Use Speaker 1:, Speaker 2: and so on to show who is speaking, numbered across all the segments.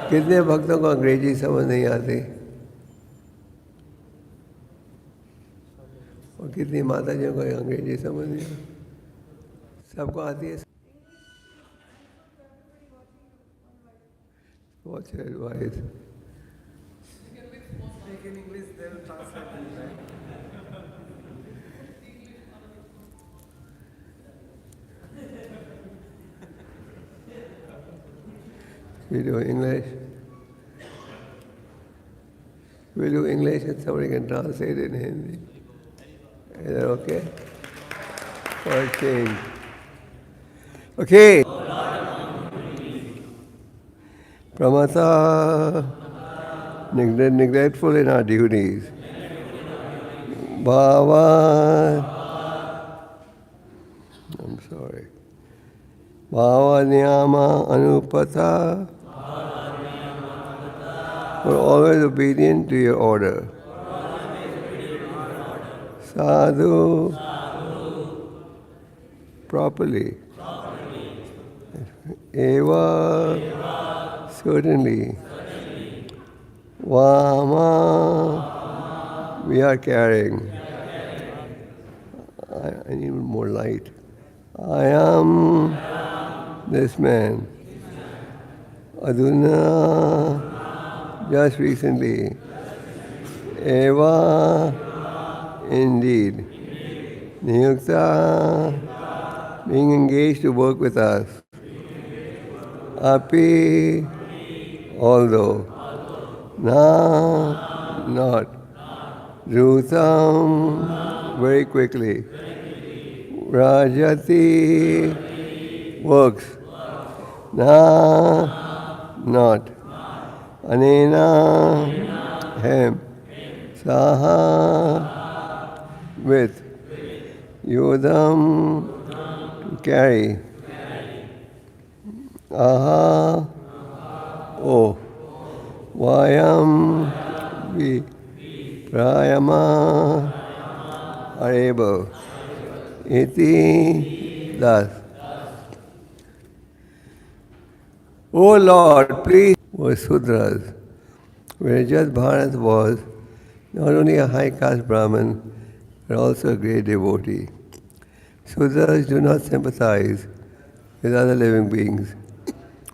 Speaker 1: कितने भक्तों को अंग्रेजी समझ नहीं आती और कितनी माताजियों को अंग्रेजी समझ नहीं आती? सबको आती है? What's your advice?
Speaker 2: Speak in English, they will translate it, right?
Speaker 1: We do English. We do English and somebody can translate it in Hindi. Is that okay? For a change. Okay. Pramata, neglectful in our duties. Bhava, I'm sorry. Bhava niyama anupata, we're always obedient to your order. Sadhu, properly. Eva, certainly. Vama, we are carrying. I need more light. I am this man. Aduna, just recently. Eva, indeed. Niyukta, being engaged to work with us. Api, although. Na, not. Dhrutam, very quickly. Rajati, works. Na, not. Anena, him. Saha, with. Yodam, to carry. Aha, oh. Vayam, we. Prayama, are able. Iti, thus. O Lord, please, were Sudras, where just Bharat was not only a high caste Brahmin, but also a great devotee. Sudras do not sympathize with other living beings,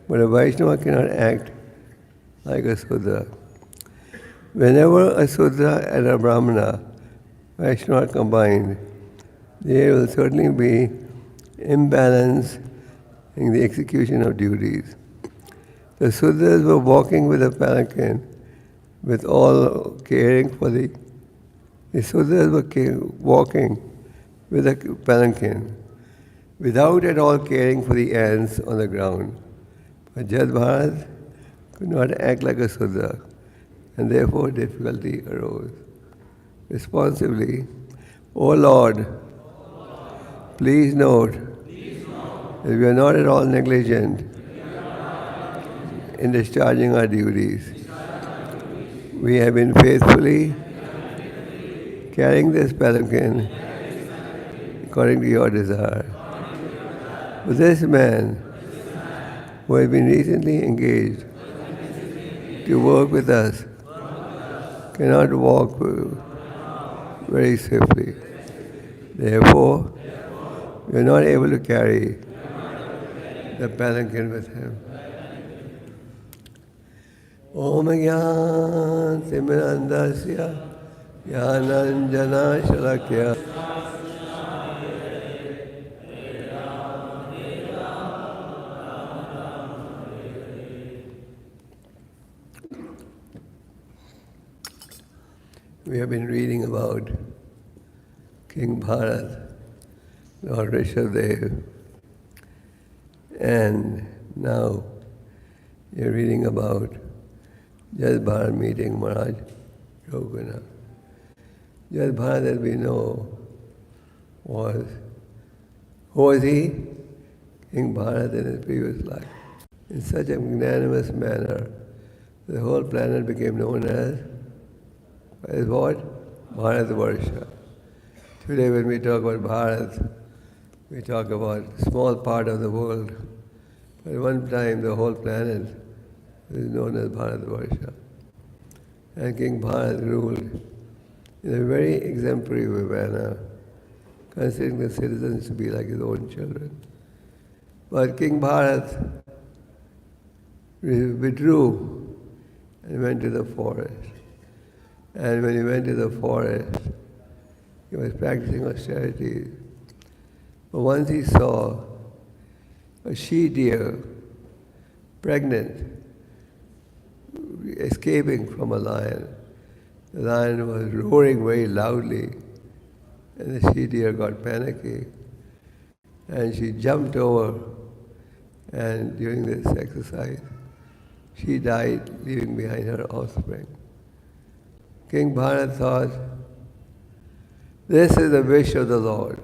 Speaker 1: but a Vaishnava cannot act like a Sudra. Whenever a Sudra and a Brahmana, Vaishnava are combined, there will certainly be imbalance in the execution of duties. The Sudras were walking with a palanquin, with all caring for the Sudras were walking with a palanquin, without at all caring for the ants on the ground. But Jad Bharat could not act like a Sudra, and therefore difficulty arose. Responsibly, O Lord, please note that we are not at all negligent in discharging our duties. We have been faithfully carrying this palanquin according to your desire. But this man, who has been recently engaged to work with us, cannot walk very swiftly. Therefore, we are not able to carry the palanquin with him. Om Gyan Timirandasya Gyananjana Shalakya. We have been reading about King Bharat, Lord Rishabdev, and now you're reading about Jad Bharat meeting Maharaj Raghunath. Jad Bharat, as we know, who was he? King Bharat in his previous life. In such a magnanimous manner, the whole planet became known as what? Bharatvarsha. Today when we talk about Bharat, we talk about a small part of the world. But at one time the whole planet is known as Bharatvarsha. And King Bharat ruled in a very exemplary manner, considering the citizens to be like his own children. But King Bharat withdrew and went to the forest. And when he went to the forest, he was practicing austerity. But once he saw a she-deer, pregnant, escaping from a lion. The lion was roaring very loudly, and the she-deer got panicky. And she jumped over, and during this exercise, she died, leaving behind her offspring. King Bharat thought, this is the wish of the Lord.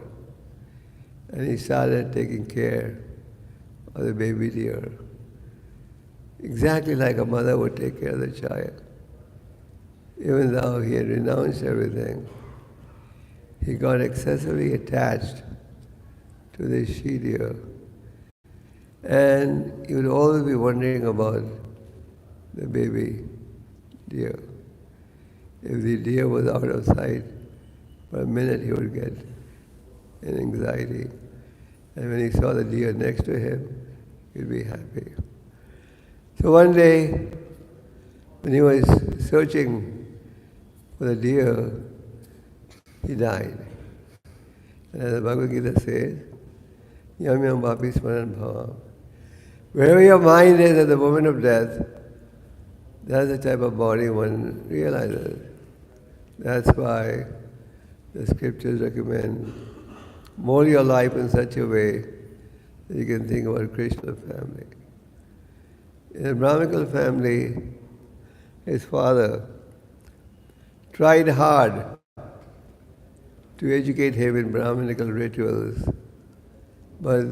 Speaker 1: And he started taking care of the baby deer, exactly like a mother would take care of the child. Even though he had renounced everything, he got excessively attached to this she-deer. And he would always be wondering about the baby deer. If the deer was out of sight, for a minute he would get an anxiety. And when he saw the deer next to him, he'd be happy. So one day, when he was searching for the deer, he died. And as the Bhagavad Gita says, Yam yam vapi smaran bhava. Wherever your mind is at the moment of death, that's the type of body one realizes. That's why the scriptures recommend mold your life in such a way that you can think about Krishna family. In a Brahminical family, his father tried hard to educate him in Brahminical rituals, but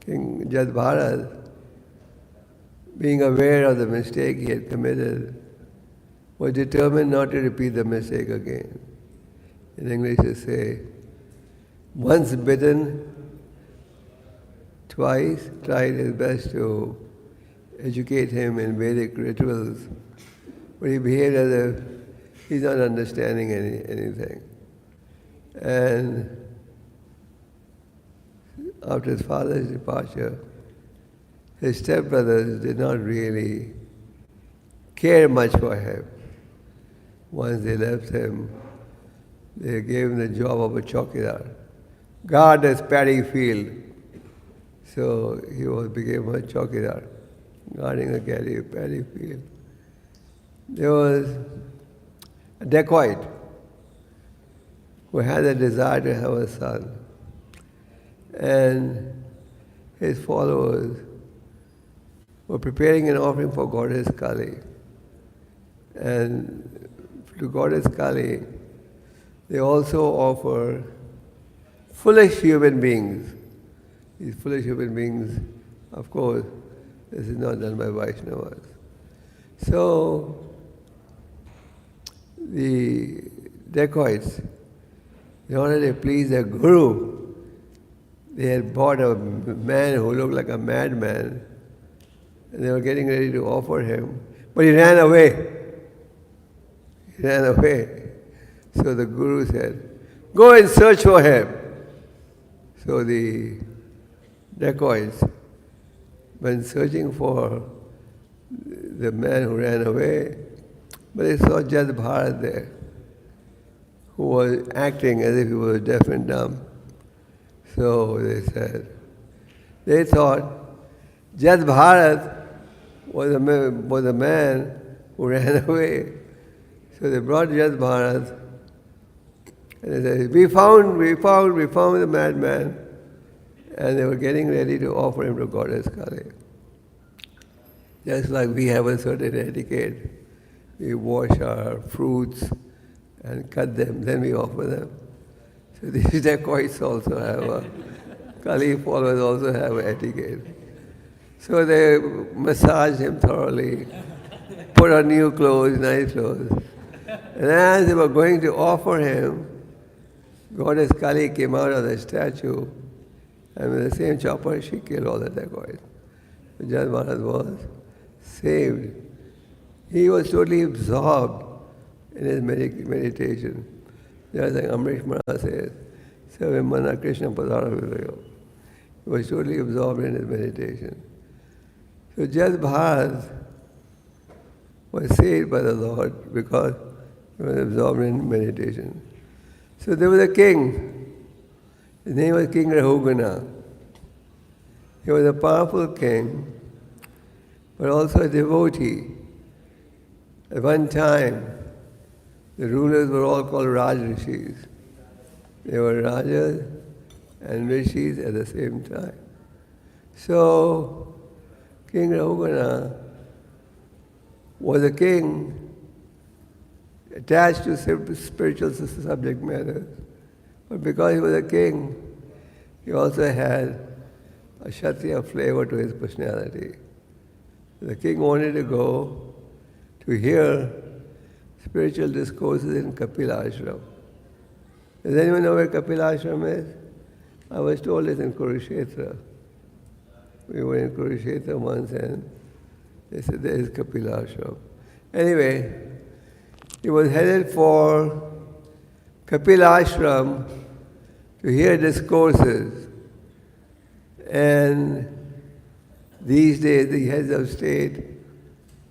Speaker 1: King Bharat, being aware of the mistake he had committed, was determined not to repeat the mistake again. In English they say, once bitten, twice, tried his best to educate him in Vedic rituals, but he behaved as if he's not understanding anything. And after his father's departure, his stepbrothers did not really care much for him. Once they left him, they gave him the job of a chowkidar, guard this paddy field. So he became a chowkidar, guarding the paddy field. There was a dacoit who had a desire to have a son. And his followers were preparing an offering for Goddess Kali. And to Goddess Kali, they also offer foolish human beings. These foolish human beings, of course, this is not done by Vaishnavas. So, the dacoits, in order to please their guru, they had bought a man who looked like a madman, and they were getting ready to offer him, but he ran away. He ran away. So the guru said, go and search for him. So the dacoits went searching for the man who ran away, but they saw Jad Bharat there, who was acting as if he was deaf and dumb. So they thought Jad Bharat was a man who ran away. So they brought Jad Bharat, and they said, we found the madman. And they were getting ready to offer him to Goddess Kali. Just like we have a certain etiquette, we wash our fruits and cut them, then we offer them. So these dacoits also have Kali followers also have etiquette. So they massaged him thoroughly, put on new clothes, nice clothes. And as they were going to offer him, Goddess Kali came out of the statue, and with the same chopper, she killed all the dacoits. Jad Maharaj was saved. He was totally absorbed in his meditation. Just like Amrish Maharaj says, Sarve Mana Krishna Padara Vilayo. He was totally absorbed in his meditation. So Jad Maharaj was saved by the Lord because he was absorbed in meditation. So there was a king. His name was King Rahugana. He was a powerful king, but also a devotee. At one time, the rulers were all called Raj-rishis. They were Rajas and Rishis at the same time. So, King Rahugana was a king attached to spiritual subject matters. But because he was a king, he also had a Kshatriya flavor to his personality. The king wanted to go to hear spiritual discourses in Kapila Ashram. Does anyone know where Kapila Ashram is? I was told it's in Kurukshetra. We were in Kurukshetra once and they said there is Kapila Ashram. Anyway, he was headed for Kapila Ashram to hear discourses. And these days, the heads of state,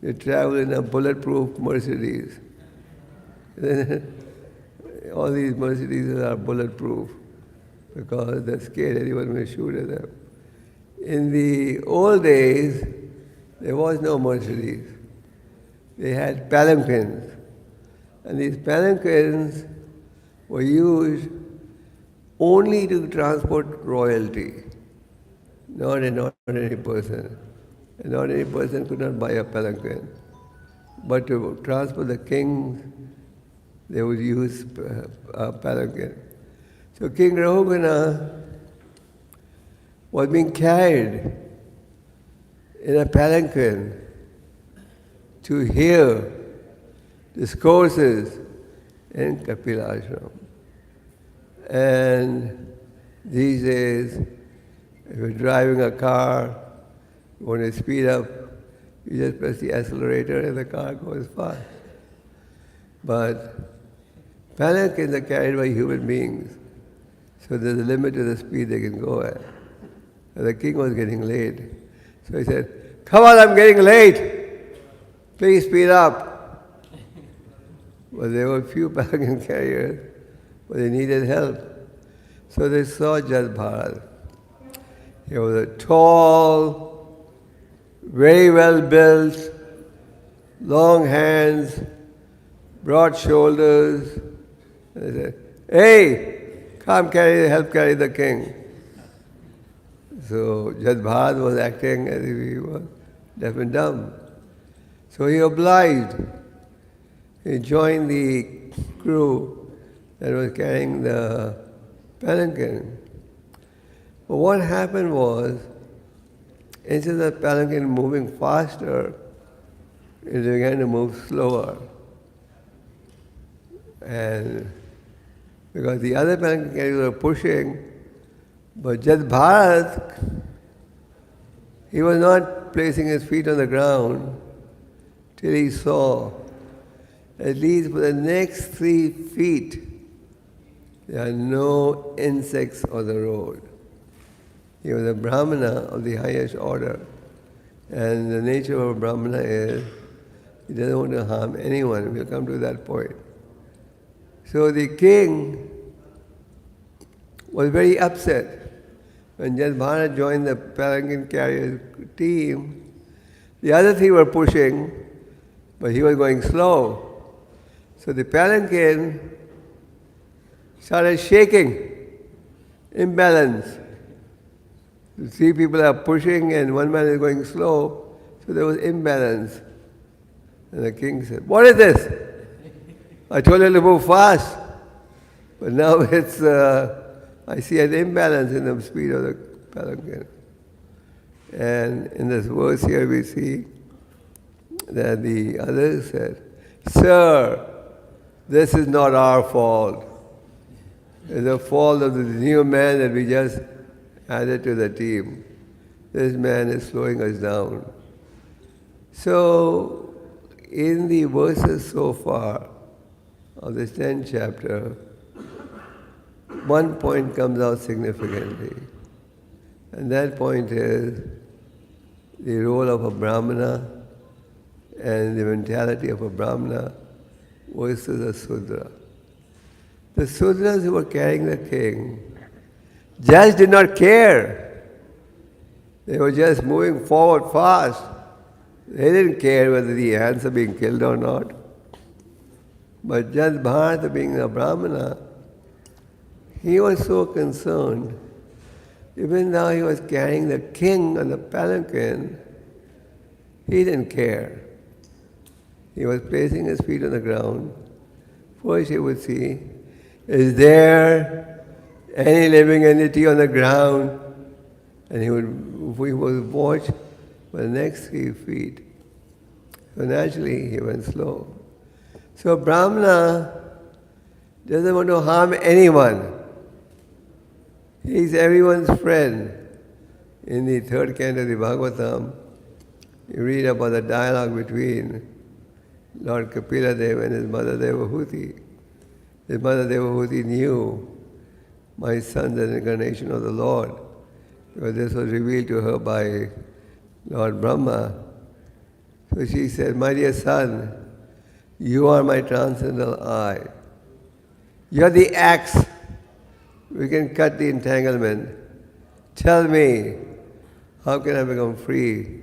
Speaker 1: they travel in a bulletproof Mercedes. All these Mercedes are bulletproof because they're scared anyone will shoot at them. In the old days, there was no Mercedes. They had palanquins. And these palanquins were used only to transport royalty, not an ordinary person. An ordinary person could not buy a palanquin. But to transport the kings, they would use a palanquin. So King Rahugana was being carried in a palanquin to hear discourses in Kapila Ashram. And these days, if you're driving a car, you want to speed up, you just press the accelerator and the car goes fast. But palanquins are carried by human beings, so there's a limit to the speed they can go at. And the king was getting late. So he said, "Come on, I'm getting late. Please speed up." But there were few palanquin carriers, but they needed help. So they saw Jad Maharaj. He was a tall, very well built, long hands, broad shoulders. And they said, "Hey, come help carry the king." So Jad Maharaj was acting as if he was deaf and dumb. So he obliged. He joined the crew that was carrying the palanquin. But what happened was, instead of the palanquin moving faster, it began to move slower. And because the other palanquin carriers were pushing, but Jad Maharaj, he was not placing his feet on the ground till he saw, at least for the next 3 feet, there are no insects on the road. He was a Brahmana of the highest order. And the nature of a Brahmana is, he doesn't want to harm anyone. We'll come to that point. So the king was very upset. When Jad Maharaj joined the palanquin carrier team, the other 3 were pushing, but he was going slow. So the palanquin started shaking, imbalance. The 3 people are pushing and one man is going slow, so there was imbalance. And the king said, "What is this? I told you to move fast, but now it's, I see an imbalance in the speed of the palanquin." And in this verse here we see that the others said, "Sir, this is not our fault. It's the fault of the new man that we just added to the team. this man is slowing us down. So, in the verses so far of this 10th chapter, one point comes out significantly. And that point is the role of a Brahmana and the mentality of a Brahmana versus a Sudra. The Sudras who were carrying the king just did not care. They were just moving forward fast. They didn't care whether the ants are being killed or not. But just Bharata, being a Brahmana, he was so concerned. Even though he was carrying the king on the palanquin, he didn't care. He was placing his feet on the ground. First he would see, is there any living entity on the ground? And he would watch for the next 3 feet. So naturally he went slow. So Brahmana doesn't want to harm anyone. He's everyone's friend. In the 3rd canto of the Bhagavatam, you read about the dialogue between Lord Kapila and his mother Devahuti. His mother Devahuti knew my son's an incarnation of the Lord, because this was revealed to her by Lord Brahma. So she said, my dear son, you are my transcendental eye. You are the axe. We can cut the entanglement. Tell me, how can I become free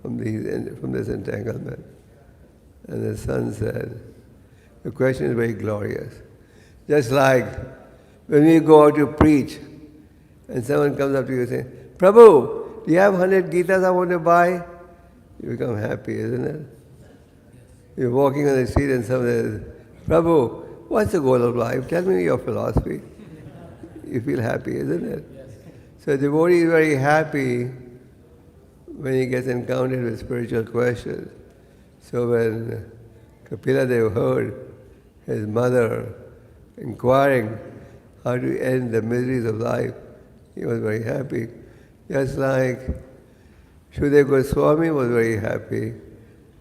Speaker 1: from this entanglement? And the son said, the question is very glorious. Just like when we go out to preach, and someone comes up to you and says, Prabhu, do you have 100 Gitas I want to buy? You become happy, isn't it? You're walking on the street and someone says, Prabhu, what's the goal of life? Tell me your philosophy. You feel happy, isn't it? Yes. So the devotee is very happy when he gets encountered with spiritual questions. So when Kapila Dev heard his mother inquiring how to end the miseries of life, he was very happy. Just like GKG Goswāmī was very happy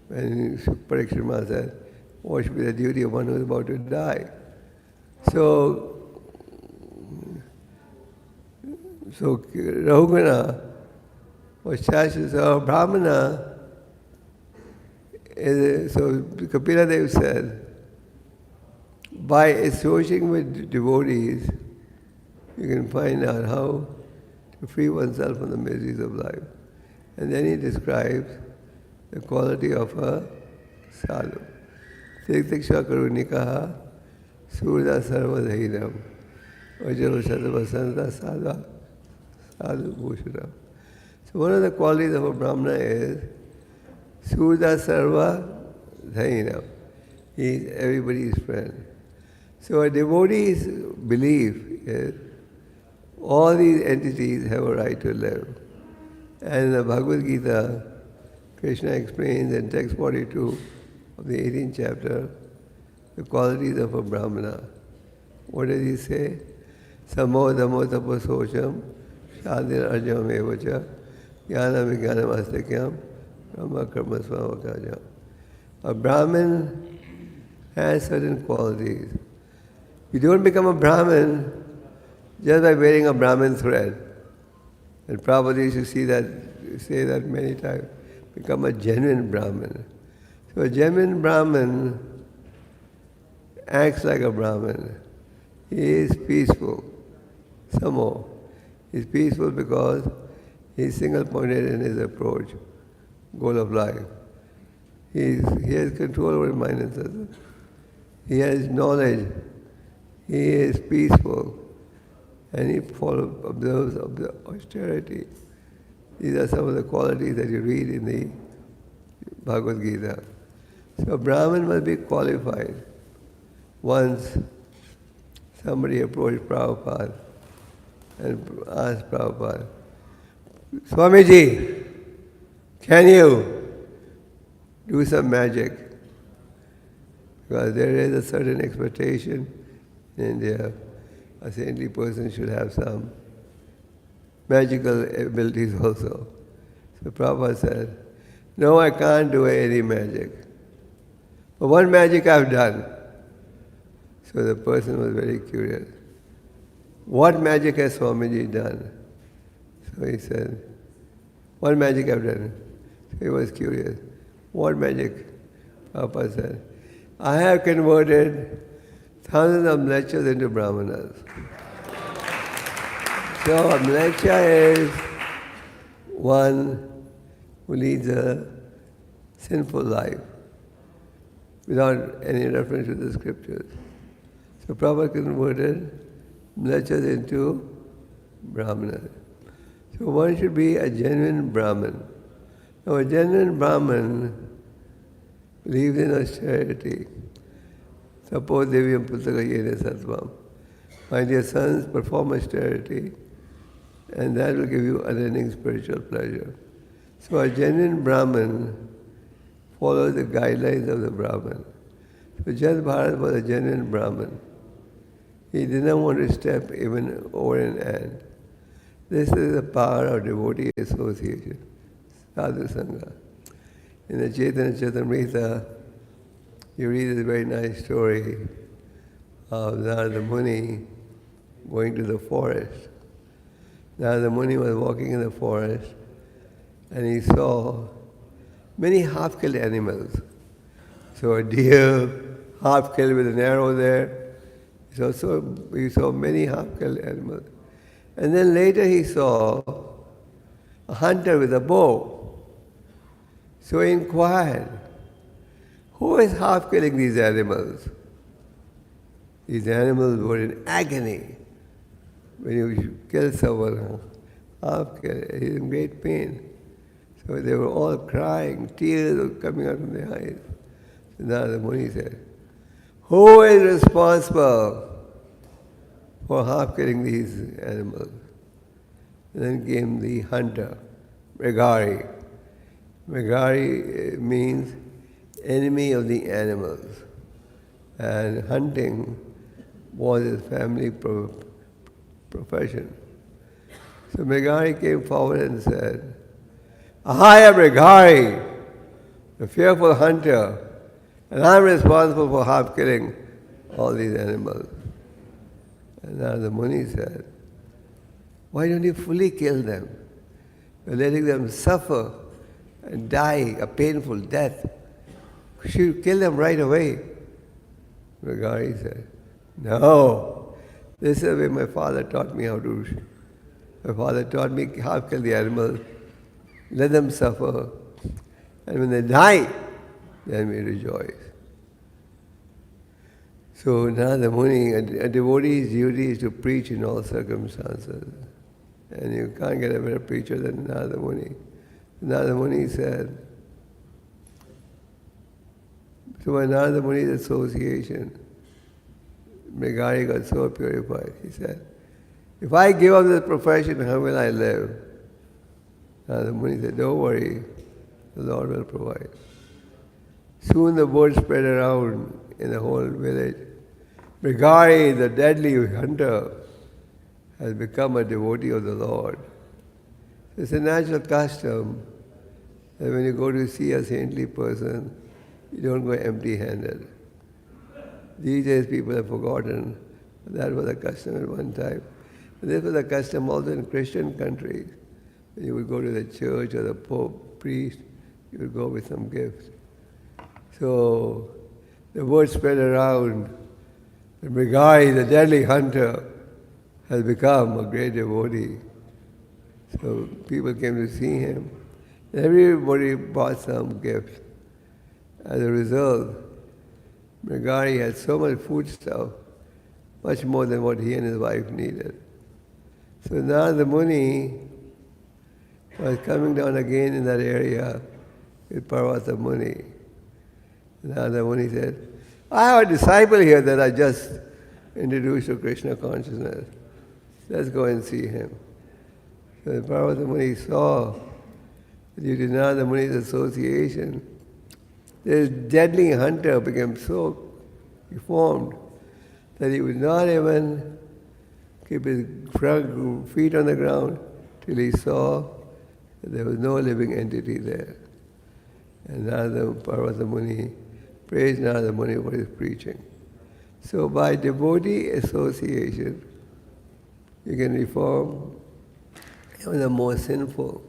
Speaker 1: when Parikshima said, what should be the duty of one who is about to die? So Rahugana was charged, so Brahmana, so Kapila Dev said, by associating with devotees, you can find out how to free oneself from the miseries of life. And then he describes the quality of a sadhu. Tiksha karunikaha surda sarva dhainam vajalo sadhavasanta sadha sadhu bhushanam. So one of the qualities of a Brahmana is surda sarva dhainam. He is everybody's friend. So a devotee's belief is all these entities have a right to live. And in the Bhagavad Gita, Krishna explains in text 42 of the 18th chapter the qualities of a Brahmana. What does he say? Samo dhammo tapasocham shadhir arjam evacha jnana vijnanam astakyam brahma karma svamakaja. A Brahmin has certain qualities. You don't become a Brahmin just by wearing a Brahmin thread. And Prabhupada used to say that many times. Become a genuine Brahmin. So a genuine Brahmin acts like a Brahmin. He is peaceful. Some more. He's peaceful because he's single-pointed in his approach, goal of life. He has control over his mind and senses. He has knowledge. He is peaceful. And he observes the austerity. These are some of the qualities that you read in the Bhagavad Gita. So a Brahmin must be qualified. Once somebody approached Prabhupada and asked Prabhupada, Swamiji, can you do some magic? Because there is a certain expectation in India. A saintly person should have some magical abilities also. So Prabhupada said, no, I can't do any magic. But one magic I've done. So the person was very curious. What magic has Swamiji done? So he said, what magic I've done? So he was curious. What magic? Prabhupada said, I have converted thousands of mlecchas into brahmanas. So a mleccha is one who leads a sinful life without any reference to the scriptures. So Prabhupada converted mlecchas into brahmanas. So one should be a genuine Brahmin. Now a genuine Brahmin believes in austerity. Suppose Devyam Putakayena Sattvam. My dear sons, perform austerity, and that will give you unending spiritual pleasure. So a genuine Brahmin follows the guidelines of the Brahmin. So Jat Bharat was a genuine Brahmin. He did not want to step even over an ant. This is the power of devotee association, sadhu sangha. In the Chaitanya Charitamrita, you read this very nice story of Narada Muni going to the forest. Narada Muni was walking in the forest and he saw many half-killed animals. So a deer, half-killed with an arrow there. He saw many half-killed animals. And then later he saw a hunter with a bow. So he inquired, who is half-killing these animals? These animals were in agony. When you kill someone, half-kill, he's in great pain. So they were all crying, tears were coming out from their eyes. So now the Muni said, who is responsible for half-killing these animals? And then came the hunter, Mrigari. Mrigari means enemy of the animals. And hunting was his family profession. So Mrigari came forward and said, I am Mrigari, the fearful hunter, and I'm responsible for half-killing all these animals. And now the Muni said, why don't you fully kill them? You're letting them suffer and die a painful death. You should kill them right away. Mrigari said, no, this is the way my father taught me how to. My father taught me how to kill the animals, let them suffer, and when they die, then we rejoice. So now the Muni, a devotee's duty is to preach in all circumstances. And you can't get a better preacher than Narada Muni. Narada Muni said, so by Narada Muni's association, Mrigari got so purified. He said, if I give up this profession, how will I live? Narada Muni said, don't worry, the Lord will provide. Soon the word spread around in the whole village. Mrigari, the deadly hunter, has become a devotee of the Lord. It's a natural custom that when you go to see a saintly person, you don't go empty-handed. These days people have forgotten that was a custom at one time. But this was a custom also in Christian countries. When you would go to the church or the Pope, priest, you would go with some gifts. So the word spread around that Mrigari, the deadly hunter, has become a great devotee. So people came to see him. Everybody bought some gifts. As a result, Mrigari had so much food stuff, much more than what he and his wife needed. So now the Muni was coming down again in that area with Parvata Muni. Now the Muni said, I have a disciple here that I just introduced to Krishna consciousness. Let's go and see him. So Parvata Muni saw that due to Narada Muni's association, this deadly hunter became so deformed that he would not even keep his feet on the ground till he saw that there was no living entity there. And Narada Parvata Muni praised Narada Muni for his preaching. So by devotee association, you can reform even the most sinful.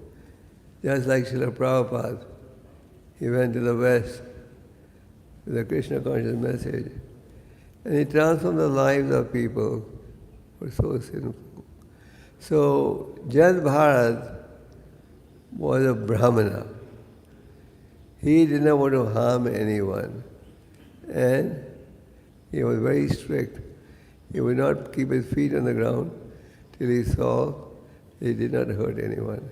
Speaker 1: Just like Srila Prabhupada, he went to the West with the Krishna conscious message, and he transformed the lives of people who were so sinful. So Jad Bharat was a Brahmana. He did not want to harm anyone, and he was very strict. He would not keep his feet on the ground till he saw he did not hurt anyone.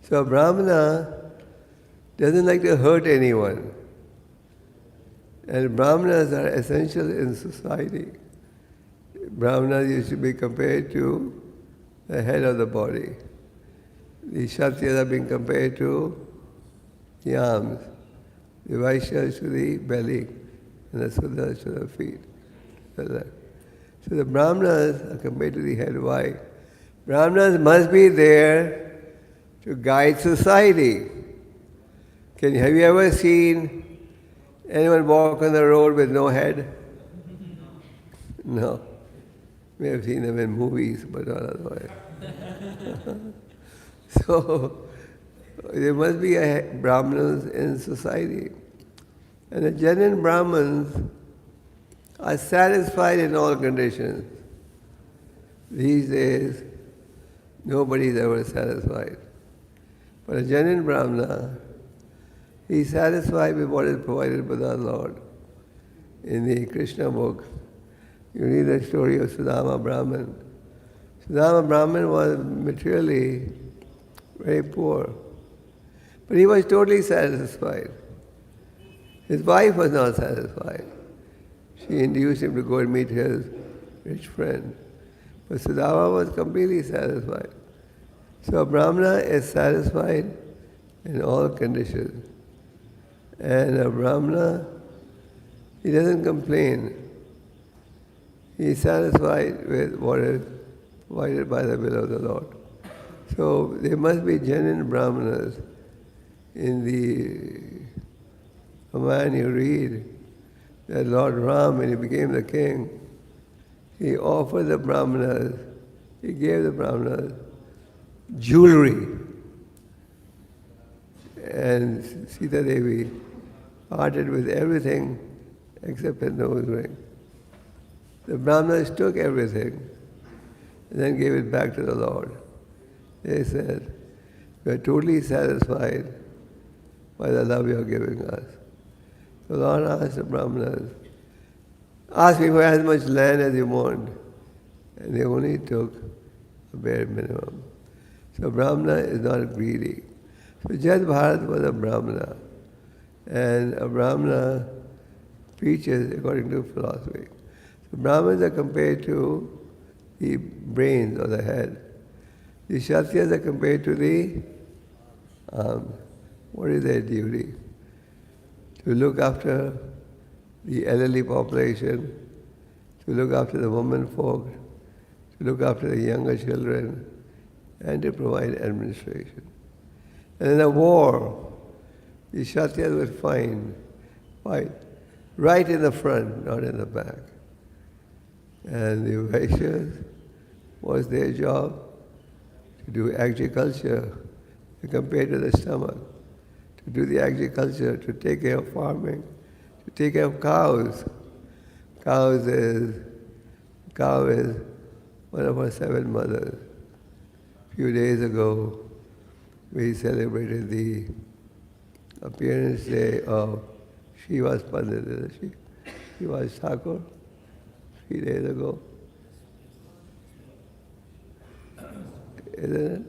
Speaker 1: So a Brahmana doesn't like to hurt anyone. And Brahmanas are essential in society. Brahmanas used to be compared to the head of the body. The Kshatriyas are being compared to the arms, the Vaishyas to the belly, and the Sudras to the feet. So the Brahmanas are compared to the head. Why? Brahmanas must be there to guide society. Have you ever seen anyone walk on the road with no head? No. We have seen them in movies, but not otherwise. So, there must be Brahmanas in society. And the genuine Brahmins are satisfied in all conditions. These days, nobody is ever satisfied. But a genuine Brahmana, he is satisfied with what is provided by the Lord. In the Krishna book, you read the story of Sudama Brahman. Sudama Brahman was materially very poor, but he was totally satisfied. His wife was not satisfied. She induced him to go and meet his rich friend. But Sudama was completely satisfied. So a Brahmana is satisfied in all conditions. And a Brahmana, he doesn't complain. He is satisfied with what is provided by the will of the Lord. So there must be genuine Brahmanas. In the Ramayana you read that Lord Ram, when he became the king, he offered the Brahmanas, he gave the Brahmanas jewelry. And Sita Devi parted with everything except a nose ring. The Brahmanas took everything and then gave it back to the Lord. They said, "We are totally satisfied by the love you are giving us." The Lord asked the Brahmanas, "Ask me for as much land as you want." And they only took a bare minimum. So Brahmana is not greedy. So Jad Bharat was a Brahmana. And a Brahmana preaches according to philosophy. So Brahmanas are compared to the brains or the head. The Kshatriyas are compared to the arms. What is their duty? To look after the elderly population, to look after the women folk, to look after the younger children, and to provide administration. And in a war, the Kshatriyas would fight right in the front, not in the back. And the Vaishyas, was their job? To do agriculture, compared to the stomach. To do the agriculture, to take care of farming, to take care of cows. Cow is one of our 7 mothers. A few days ago, we celebrated the appearance day of Shiva's Pandit, Shiva's Thakur, 3 days ago. Isn't it?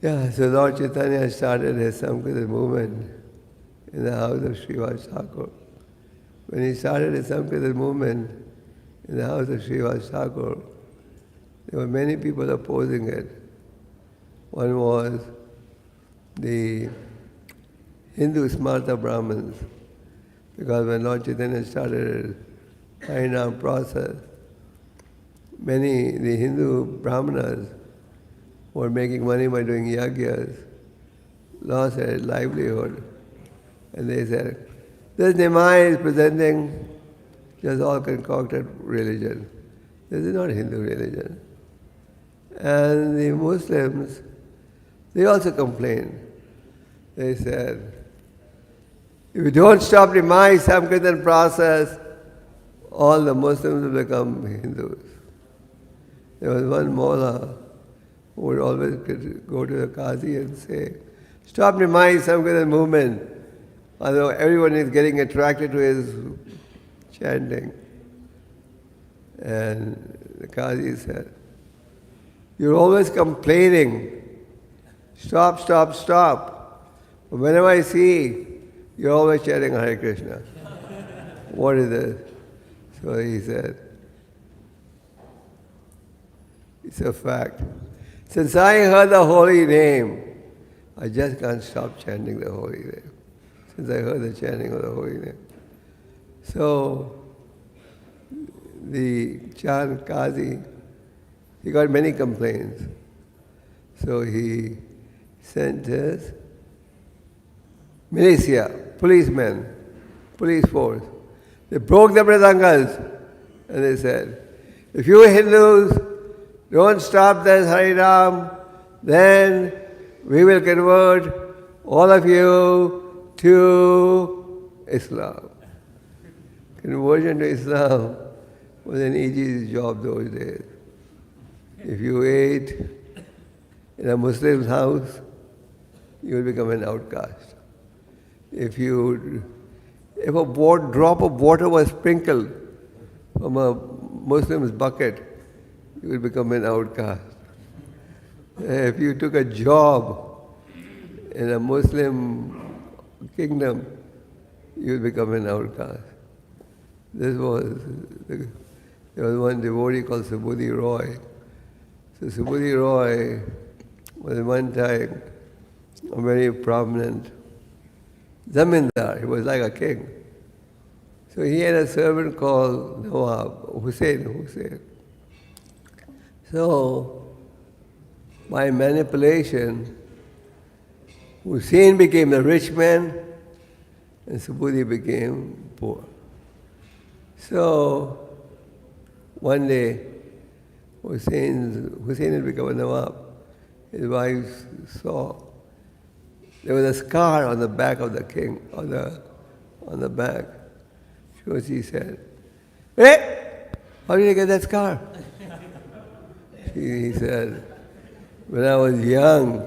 Speaker 1: Yeah, so Lord Chaitanya started his Samkirtan movement in the house of Srivas Thakur. When he started his Samkirtan movement in the house of Srivas Thakur, there were many people opposing it. One was the Hindu Smarta Brahmins, because when Lord Chaitanya started his Harinam process, the Hindu Brahmanas who were making money by doing yagyas, lost their livelihood. And they said, this Nimai is presenting just all concocted religion. This is not Hindu religion. And the Muslims, they also complained. They said, if you don't stop the Nimai Sankirtan process, all the Muslims will become Hindus. There was one mullah who would always go to the Qazi and say, stop the Nimai Sankirtan movement, although everyone is getting attracted to his chanting. And the Qazi said, you're always complaining. Stop, stop, stop. But whenever I see, you're always chanting Hare Krishna. What is this? So he said, it's a fact. Since I heard the holy name, I just can't stop chanting the holy name. Since I heard the chanting of the holy name. So, the Chand Qazi, he got many complaints. So he sent his militia, policemen, police force. They broke the mridangas and they said, if you Hindus don't stop this Harinam, then we will convert all of you to Islam. Conversion to Islam was an easy job those days. If you ate in a Muslim's house, you will become an outcast. If a drop of water was sprinkled from a Muslim's bucket, you will become an outcast. If you took a job in a Muslim kingdom, you will become an outcast. There was one devotee called Subudhi Roy. So Subudhi Roy was one time a very prominent zamindar. He was like a king. So he had a servant called Nawab, Hussain. So by manipulation, Hussain became the rich man and Subudhi became poor. So one day, Hussain had become a Nawab. His wife saw there was a scar on the back of the king, on the back. So she said, hey, how did you get that scar? He said, when I was young,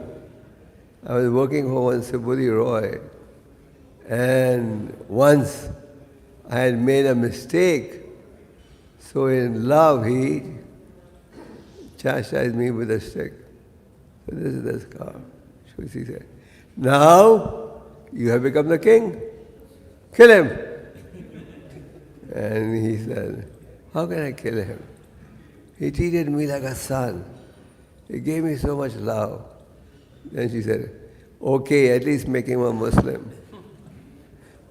Speaker 1: I was working for one Subudhi Roy, and once I had made a mistake. So in love, he chastised me with a stick. So this is the scar. So she said, now you have become the king. Kill him. And he said, how can I kill him? He treated me like a son. He gave me so much love. Then she said, okay, at least make him a Muslim.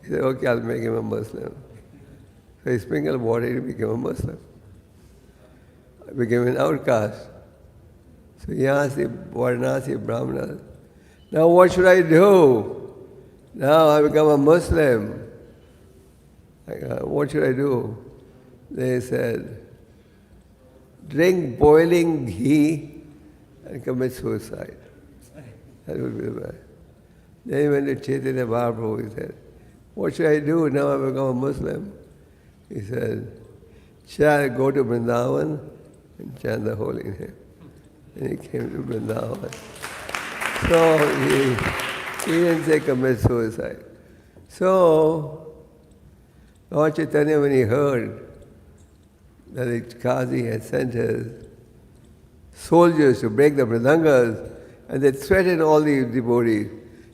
Speaker 1: He said, okay, I'll make him a Muslim. So he sprinkled water, he became a Muslim. I became an outcast. So he asked the Varnasi Brahmanas, now what should I do? Now I become a Muslim. What should I do? They said, drink boiling ghee and commit suicide. That would be the best. Then he went to Chaitanya Mahaprabhu. He said, what should I do now I become a Muslim? He said, shall I go to Vrindavan and chant the holy name? And he came to Vrindavan. So he didn't say commit suicide. So Lord Chaitanya, when he heard that the Qazi had sent his soldiers to break the mridangas, and they threatened all the devotees,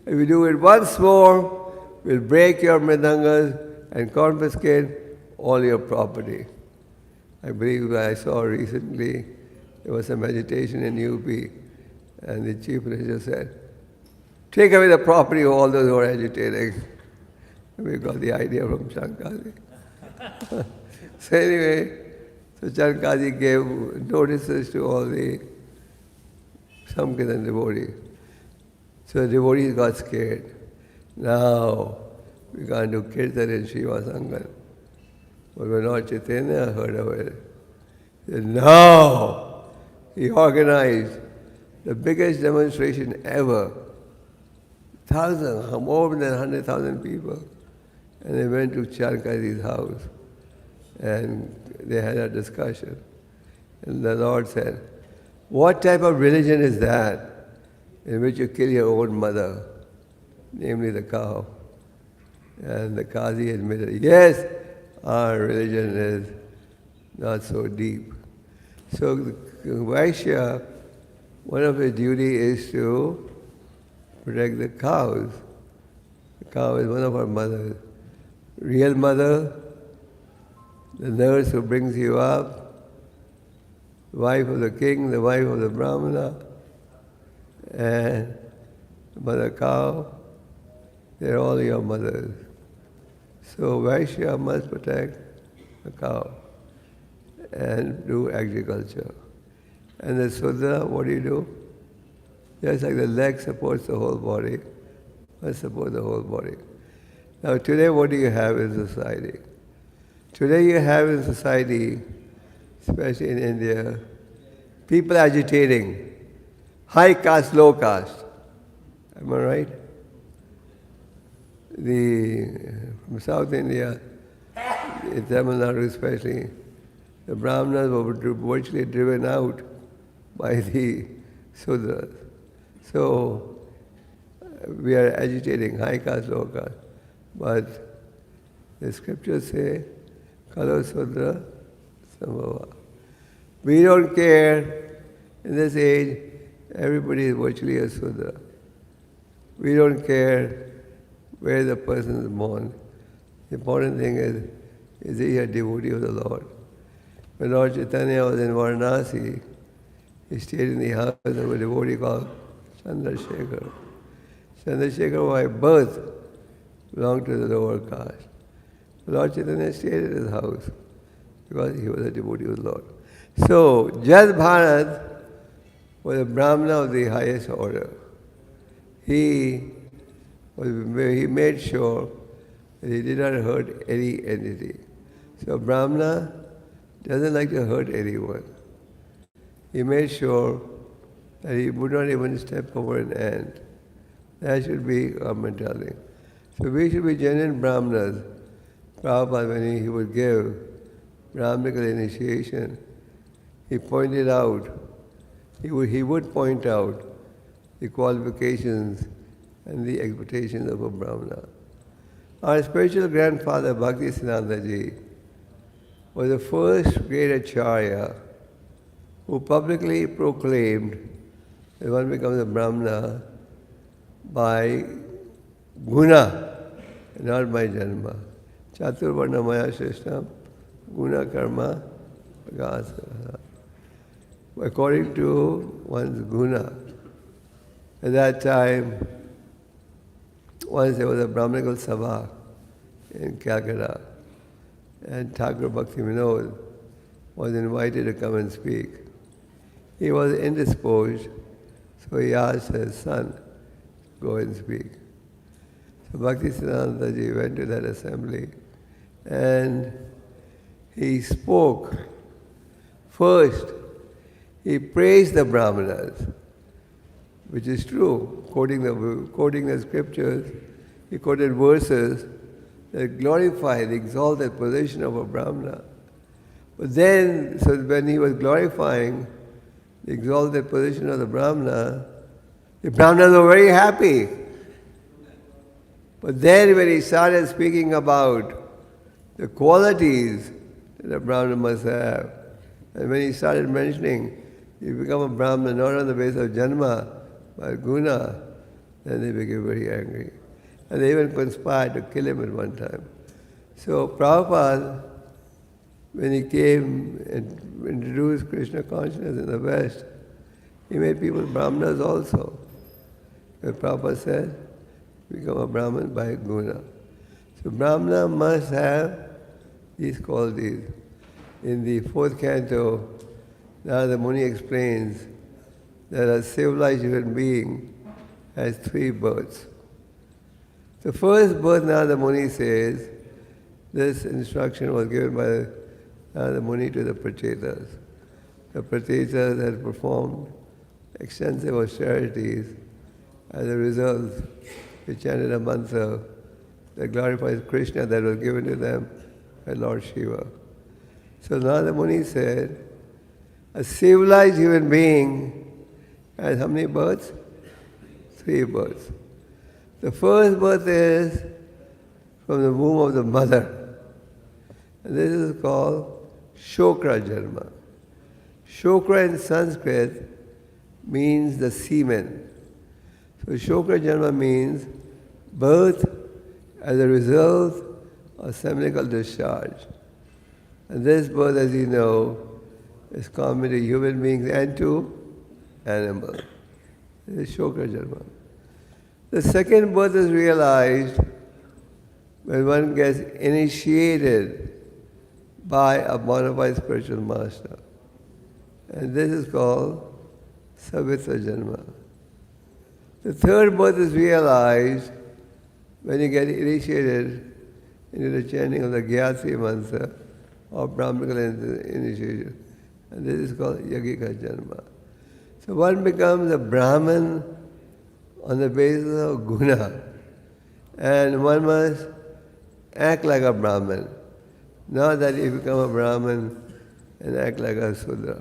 Speaker 1: if you do it once more, we'll break your mridangas and confiscate all your property. I believe I saw recently there was some agitation in UP, and the chief minister said, take away the property of all those who are agitating. We got the idea from Shankaji. So anyway, so Shankaji gave notices to all the Sankirtan devotee. So the devotees got scared. Now we can't do Kirtan in Shiva Sangat. But when Lord Chaitanya heard of it, he said, no! He organized the biggest demonstration ever. More than 100,000 people. And they went to Charkari's house. And they had a discussion. And the Lord said, what type of religion is that in which you kill your own mother, namely the cow? And the Qazi admitted, yes, our religion is not so deep. So the Vaishya, one of his duty is to protect the cows. The cow is one of our mothers. Real mother, the nurse who brings you up, the wife of the king, the wife of the Brahmana, and the mother cow, they're all your mothers. So Vaishya must protect the cow and do agriculture. And the Sudra, what do you do? Just like the leg supports the whole body, must support the whole body. Now today what do you have in society? Today you have in society, especially in India, people agitating high caste, low caste. Am I right? From South India, in Tamil Nadu especially, the Brahmanas were virtually driven out by the Sudras. So we are agitating high caste, low caste. But the scriptures say, Kalo Sudra Sambhava. We don't care. In this age, everybody is virtually a Sudra. We don't care where the person is born. The important thing is he a devotee of the Lord? When Lord Chaitanya was in Varanasi, he stayed in the house of a devotee called Chandrasekhar. Chandrasekhar by birth belonged to the lower caste. Lord Chaitanya stayed at his house because he was a devotee of the Lord. So, Jad Bharat was a Brahmana of the highest order. He made sure that he did not hurt any entity. So Brahmana doesn't like to hurt anyone. He made sure that he would not even step over an ant. That should be our mentality. So we should be genuine Brahmanas. Prabhupada, when he would give Brahminical initiation, he pointed out, he would point out the qualifications and the expectations of a Brahmana. Our spiritual grandfather, Bhaktisiddhanta Ji, was the first great Acharya who publicly proclaimed that one becomes a Brahmana by guna, not by janma. Chaturvarna maya shrishtam, guna karma agasa. According to one's guna. At that time, once there was a Brahminical Sabha in Calcutta, and Thakur Bhakti Vinod was invited to come and speak. He was indisposed, so he asked his son to go and speak. So Bhaktisiddhanta Ji went to that assembly and he spoke. First, he praised the Brahmanas, which is true, quoting the scriptures. He quoted verses that glorify the exalted position of a Brahmana. But then, so when he was glorifying the exalted position of the Brahmanas were very happy. But then when he started speaking about the qualities that a Brahmana must have, and when he started mentioning you become a Brahmana not on the basis of janma, but guna, then they became very angry. And they even conspired to kill him at one time. So Prabhupada, when he came and introduced Krishna consciousness in the West, he made people Brahmanas also. But Prabhupada said, become a Brahman by guna. So Brahmana must have these qualities. In the fourth canto, Narada Muni explains that a civilized human being has 3 births. The first birth, Narada Muni says, this instruction was given by Narada Muni to the Prachetas. The Prachetas had performed extensive austerities. As a result, they chanted a mantra that glorifies Krishna that was given to them by Lord Shiva. So Narada Muni said, a civilized human being has how many births? 3 births. The first birth is from the womb of the mother. And this is called Shokra Janma. Shokra in Sanskrit means the semen. So Shokra Janma means birth as a result of seminal discharge. And this birth, as you know, is common to human beings and to animals. This is Shokra Janma. The second birth is realized when one gets initiated by a bona fide spiritual master. And this is called Savitra Janma. The third birth is realized when you get initiated into the chanting of the Gayatri mantra or Brahmanical initiation. And this is called Yogika Janma. So one becomes a Brahman on the basis of guna. And one must act like a Brahman. Not that you become a Brahman and act like a Sudra.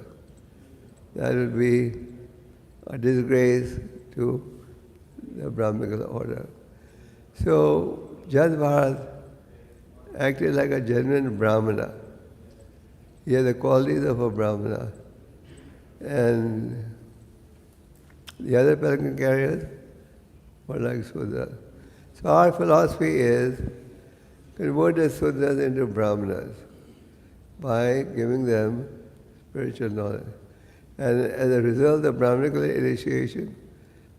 Speaker 1: That would be a disgrace to the Brahmanical order. So Jat Bharat acted like a genuine Brahmana. He had the qualities of a Brahmana. And the other pelican carriers were like Sudras. So our philosophy is convert the Sudras into Brahmanas by giving them spiritual knowledge. And as a result of Brahmanical initiation,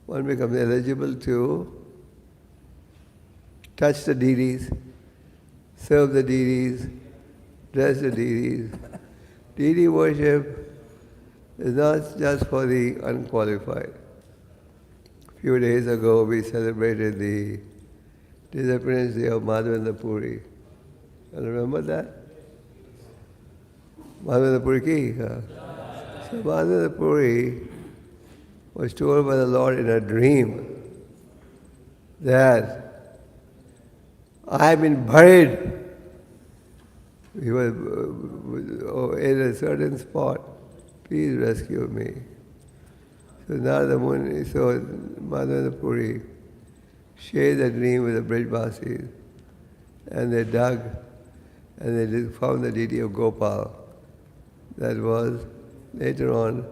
Speaker 1: one becomes eligible to touch the deities, serve the deities, dress the deities. Deity worship is not just for the unqualified. A few days ago, we celebrated the disappearance day of Madhavendra Puri. You remember that? Madhavendra Puri ki? So Madhavendra Puri was told by the Lord in a dream that I have been buried. He was in a certain spot. Please rescue me. So Narada Muni, so Madhavendra Puri shared the dream with the Brajvasis, and they dug and they found the deity of Gopal that was later on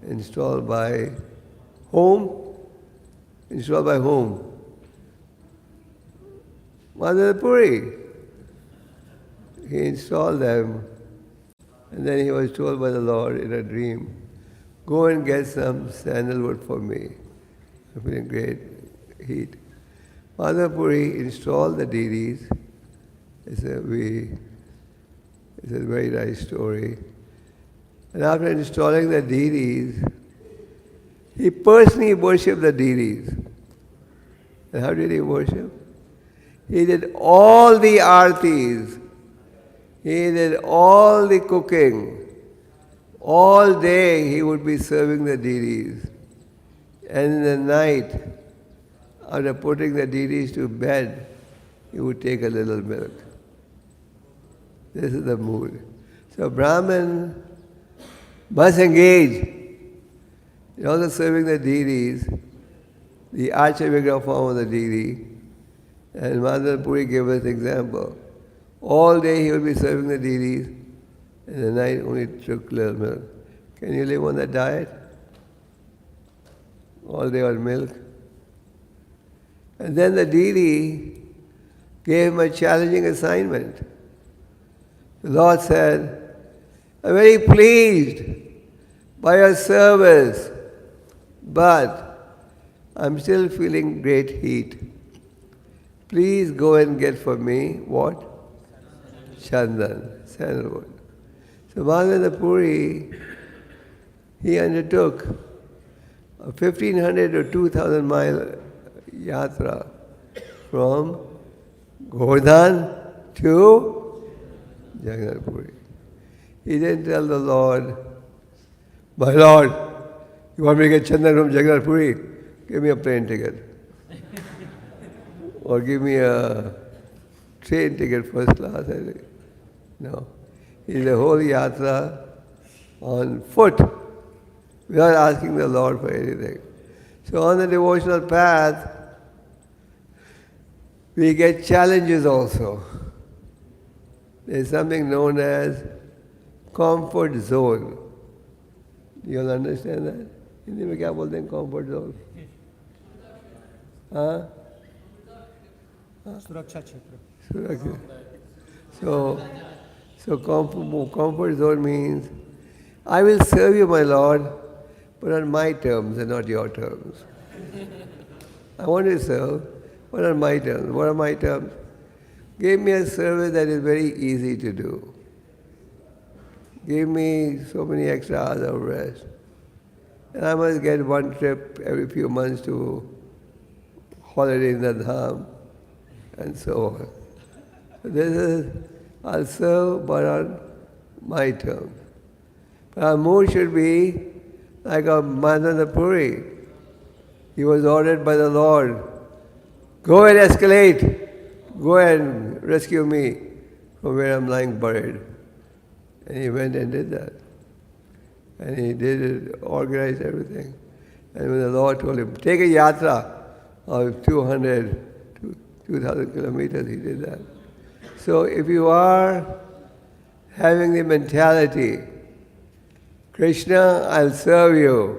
Speaker 1: installed by whom? Installed by whom? Madhavendra Puri. He installed them, and then he was told by the Lord in a dream, go and get some sandalwood for me. I'm feeling great heat. Madhavendra Puri installed the deities. It's a very nice story. And after installing the deities, he personally worshipped the deities. And how did he worship? He did all the artis. He did all the cooking. All day he would be serving the deities. And in the night, after putting the deities to bed, he would take a little milk. This is the mood. So Brahman must engage in also serving the deities, the Archa form of the deity. And Madhavendra Puri gave us an example. All day he would be serving the deities, and the night only took little milk. Can you live on that diet? All day on milk. And then the deity gave him a challenging assignment. The Lord said, I'm very pleased by your service, but I'm still feeling great heat. Please go and get for me what? Chandan, sandalwood. So Madhavendra Puri, he undertook a 1500 to 2000 mile yatra from Govardhan to Jagannath Puri. He didn't tell the Lord, "My Lord, you want me to get Chandan from Jagannath Puri? Give me a plane ticket." Or give me a train ticket first class. No. He did the whole yatra on foot without asking the Lord for anything. So on the devotional path, we get challenges also. There is something known as comfort zone. You all understand that? Hindi में क्या बोलते हैं comfort zone? हाँ?
Speaker 2: सुरक्षा क्षेत्र.
Speaker 1: Surakshit. So comfort zone means, I will serve you, my Lord, but on my terms and not your terms. I want to serve, but on my terms. What are my terms? Give me a service that is very easy to do. Give me so many extra hours of rest. And I must get one trip every few months to holiday in the Dham, and so on. So this is, I'll serve, but on my terms. But our mood should be like a Madhana Puri. He was ordered by the Lord, "Go and escalate. Go and rescue me from where I'm lying buried." And he went and did that. And he did it, organized everything. And when the Lord told him, "Take a yatra of 2,000 kilometers," he did that. So if you are having the mentality, "Krishna, I'll serve you,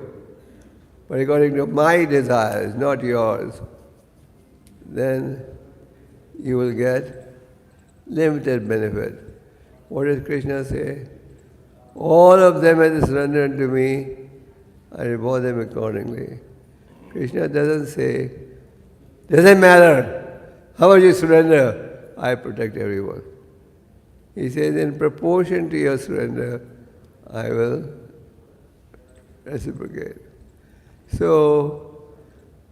Speaker 1: but according to my desires, not yours," then you will get limited benefit. What does Krishna say? "All of them as surrender unto me, I reward them accordingly." Krishna doesn't say, "Doesn't matter how much you surrender, I protect everyone." He says, "In proportion to your surrender, I will reciprocate." So,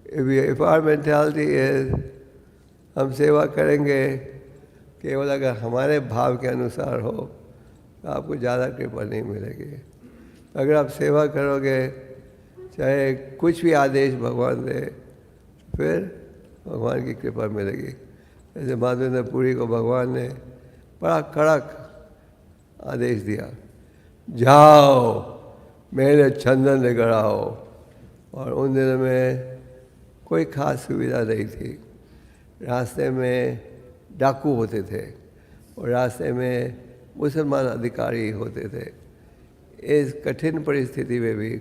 Speaker 1: if our mentality is, हम सेवा करेंगे केवल अगर हमारे भाव के अनुसार हो, तो आपको ज़्यादा कृपा नहीं मिलेगी। अगर आप सेवा करोगे, चाहे कुछ भी आदेश भगवान दे, फिर भगवान की कृपा मिलेगी। जैसे माधवेंद्र पुरी को भगवान ने बड़ा कड़क आदेश दिया, "जाओ, मेरे चंदन लेकर आओ।" और उन दिनों में कोई खास सुविधा नहीं थी। रास्ते में डाकू होते थे और रास्ते में मुसलमान अधिकारी होते थे। इस कठिन परिस्थिति में भी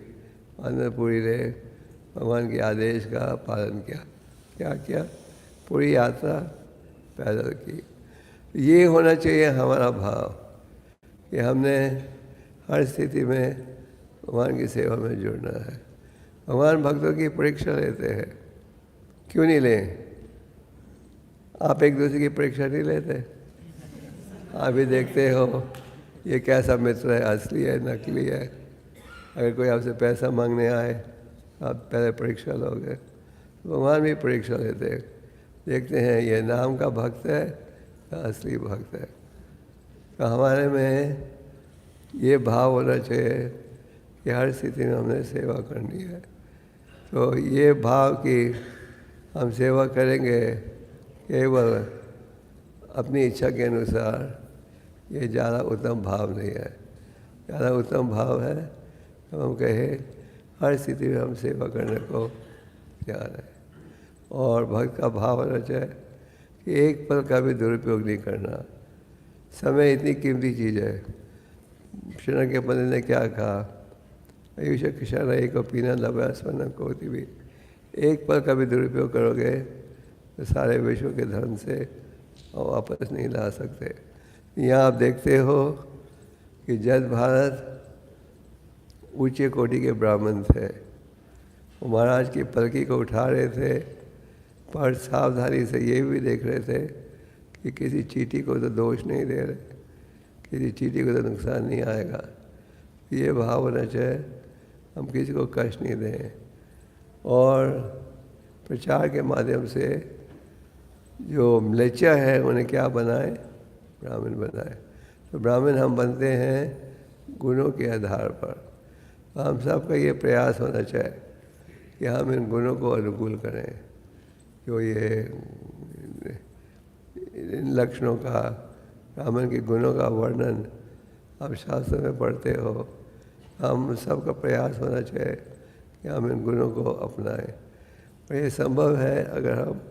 Speaker 1: माधवेंद्रपुरी ने भगवान के आदेश का पालन किया। क्या किया? पूरी यात्रा पैदल की। ये होना चाहिए हमारा भाव कि हमने हर स्थिति में भगवान की सेवा में जुड़ना है। भगवान भक्तों की परीक्षा लेते हैं, क्यों नहीं लें? आप एक दूसरे की परीक्षा नहीं लेते? आप भी देखते हो ये कैसा मित्र है, असली है, नकली है। अगर कोई आपसे पैसा मांगने आए, आप पहले परीक्षा लोगे। भगवान भी परीक्षा लेते हैं, देखते हैं ये नाम का भक्त है या असली भक्त है। तो हमारे में ये भाव होना चाहिए कि हर स्थिति में हमने सेवा करनी है। तो ये भाव कि हम सेवा करेंगे केवल अपनी इच्छा के अनुसार, ये ज़्यादा उत्तम भाव नहीं है। ज़्यादा उत्तम भाव है तो हम कहें हर स्थिति में हम सेवा करने को तैयार है। और भक्त का भाव होना चाहिए कि एक पल का भी दुरुपयोग नहीं करना। समय इतनी कीमती चीज़ है। कृष्ण के पंडित ने क्या कहा? आयुष कृष्ण एक पीना लभ्या स्मरण कोटि भी। एक पल का भी दुरुपयोग करोगे तो सारे विश्व के धन से वापस नहीं ला सकते। यहाँ आप देखते हो कि जद भारत ऊंचे कोटि के ब्राह्मण थे, वो महाराज की पलकी को उठा रहे थे, पर सावधानी से ये भी देख रहे थे कि किसी चींटी को तो दोष नहीं दे रहे, किसी चींटी को तो नुकसान नहीं आएगा। ये भाव होना चाहिए, हम किसी को कष्ट नहीं दें। और प्रचार के माध्यम से जो म्लेच्छा है उन्हें क्या बनाए, ब्राह्मण बनाए। तो ब्राह्मण हम बनते हैं गुणों के आधार पर। हम सबका ये प्रयास होना चाहिए कि हम इन गुणों को अनुकूल करें। जो ये इन लक्षणों का, ब्राह्मण के गुणों का वर्णन आप शास्त्र में पढ़ते हो, हम सबका प्रयास होना चाहिए कि हम इन गुणों को अपनाएं। और ये संभव है अगर हम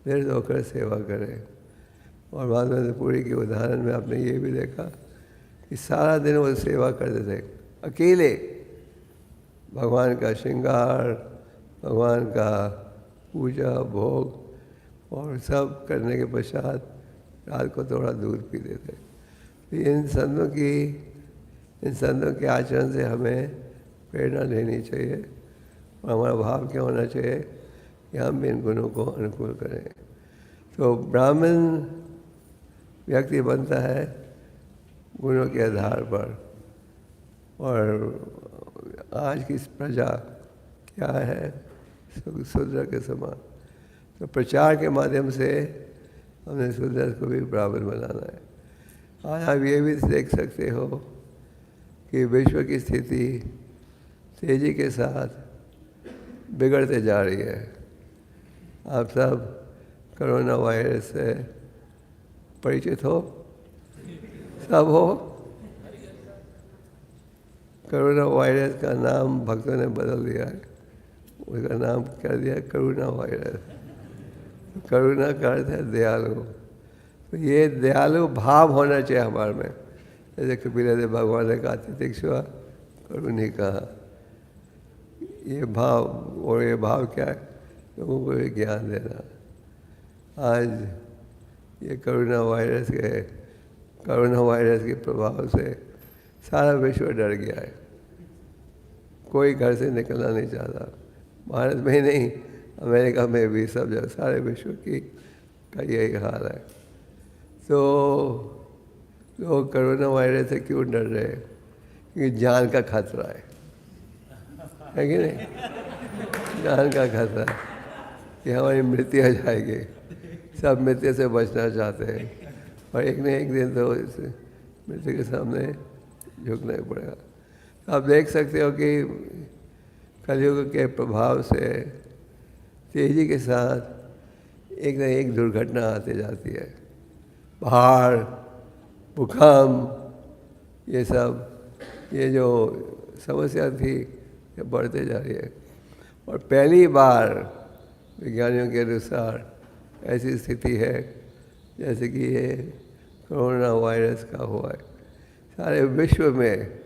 Speaker 1: निर्दय होकर सेवा करें। और माधवेंद्रपुरी के उदाहरण में आपने ये भी देखा कि सारा दिन वो सेवा करते थे अकेले, भगवान का श्रृंगार, भगवान का पूजा भोग और सब करने के पश्चात रात को थोड़ा दूध पीते थे। तो इन संतों के आचरण से हमें प्रेरणा लेनी चाहिए और हमारा भाव क्या होना चाहिए कि हम इन गुणों को अनुकूल करें। तो ब्राह्मण व्यक्ति बनता है गुणों के आधार पर। और आज की प्रजा क्या है, शूद्र के समान। तो प्रचार के माध्यम से हमने शूद्र को भी ब्राह्मण बनाना है। आज आप ये भी देख सकते हो कि विश्व की स्थिति तेजी के साथ बिगड़ते जा रही है। आप सब कोरोना वायरस से परिचित हो, सब हो। कोरोना वायरस का नाम भक्तों ने बदल दिया है, उसका नाम कर दिया करुणा वायरस। करुणा का अर्थ है दयालु। तो ये दयालु भाव होना चाहिए हमारे में। जैसे कपिलदेव भगवान ने कहा तितिक्षुआ करुणी कहा, ये भाव। और ये भाव क्या है, लोगों को ये ज्ञान देना। आज ये कोरोना वायरस के प्रभाव से सारा विश्व डर गया है। कोई घर से निकलना नहीं चाहता। भारत में ही नहीं, अमेरिका में भी, सब जगह सारे विश्व का यही हाल है। तो लोग कोरोना वायरस से क्यों डर रहे हैं? क्योंकि जान का खतरा है कि नहीं? जान का खतरा है कि हमारी मृत्यु आ जाएगी। सब मृत्यु से बचना चाहते हैं और एक न एक दिन तो इस मृत्यु के सामने झुकना ही पड़ेगा। तो आप देख सकते हो कि कलयुग के प्रभाव से तेजी के साथ एक न एक दुर्घटना आती जाती है। बाढ़, भूकंप, ये सब, ये जो समस्या थी ये बढ़ते जा रही है। और पहली बार विज्ञानियों के अनुसार ऐसी स्थिति है जैसे कि ये कोरोना वायरस का हुआ है। सारे विश्व में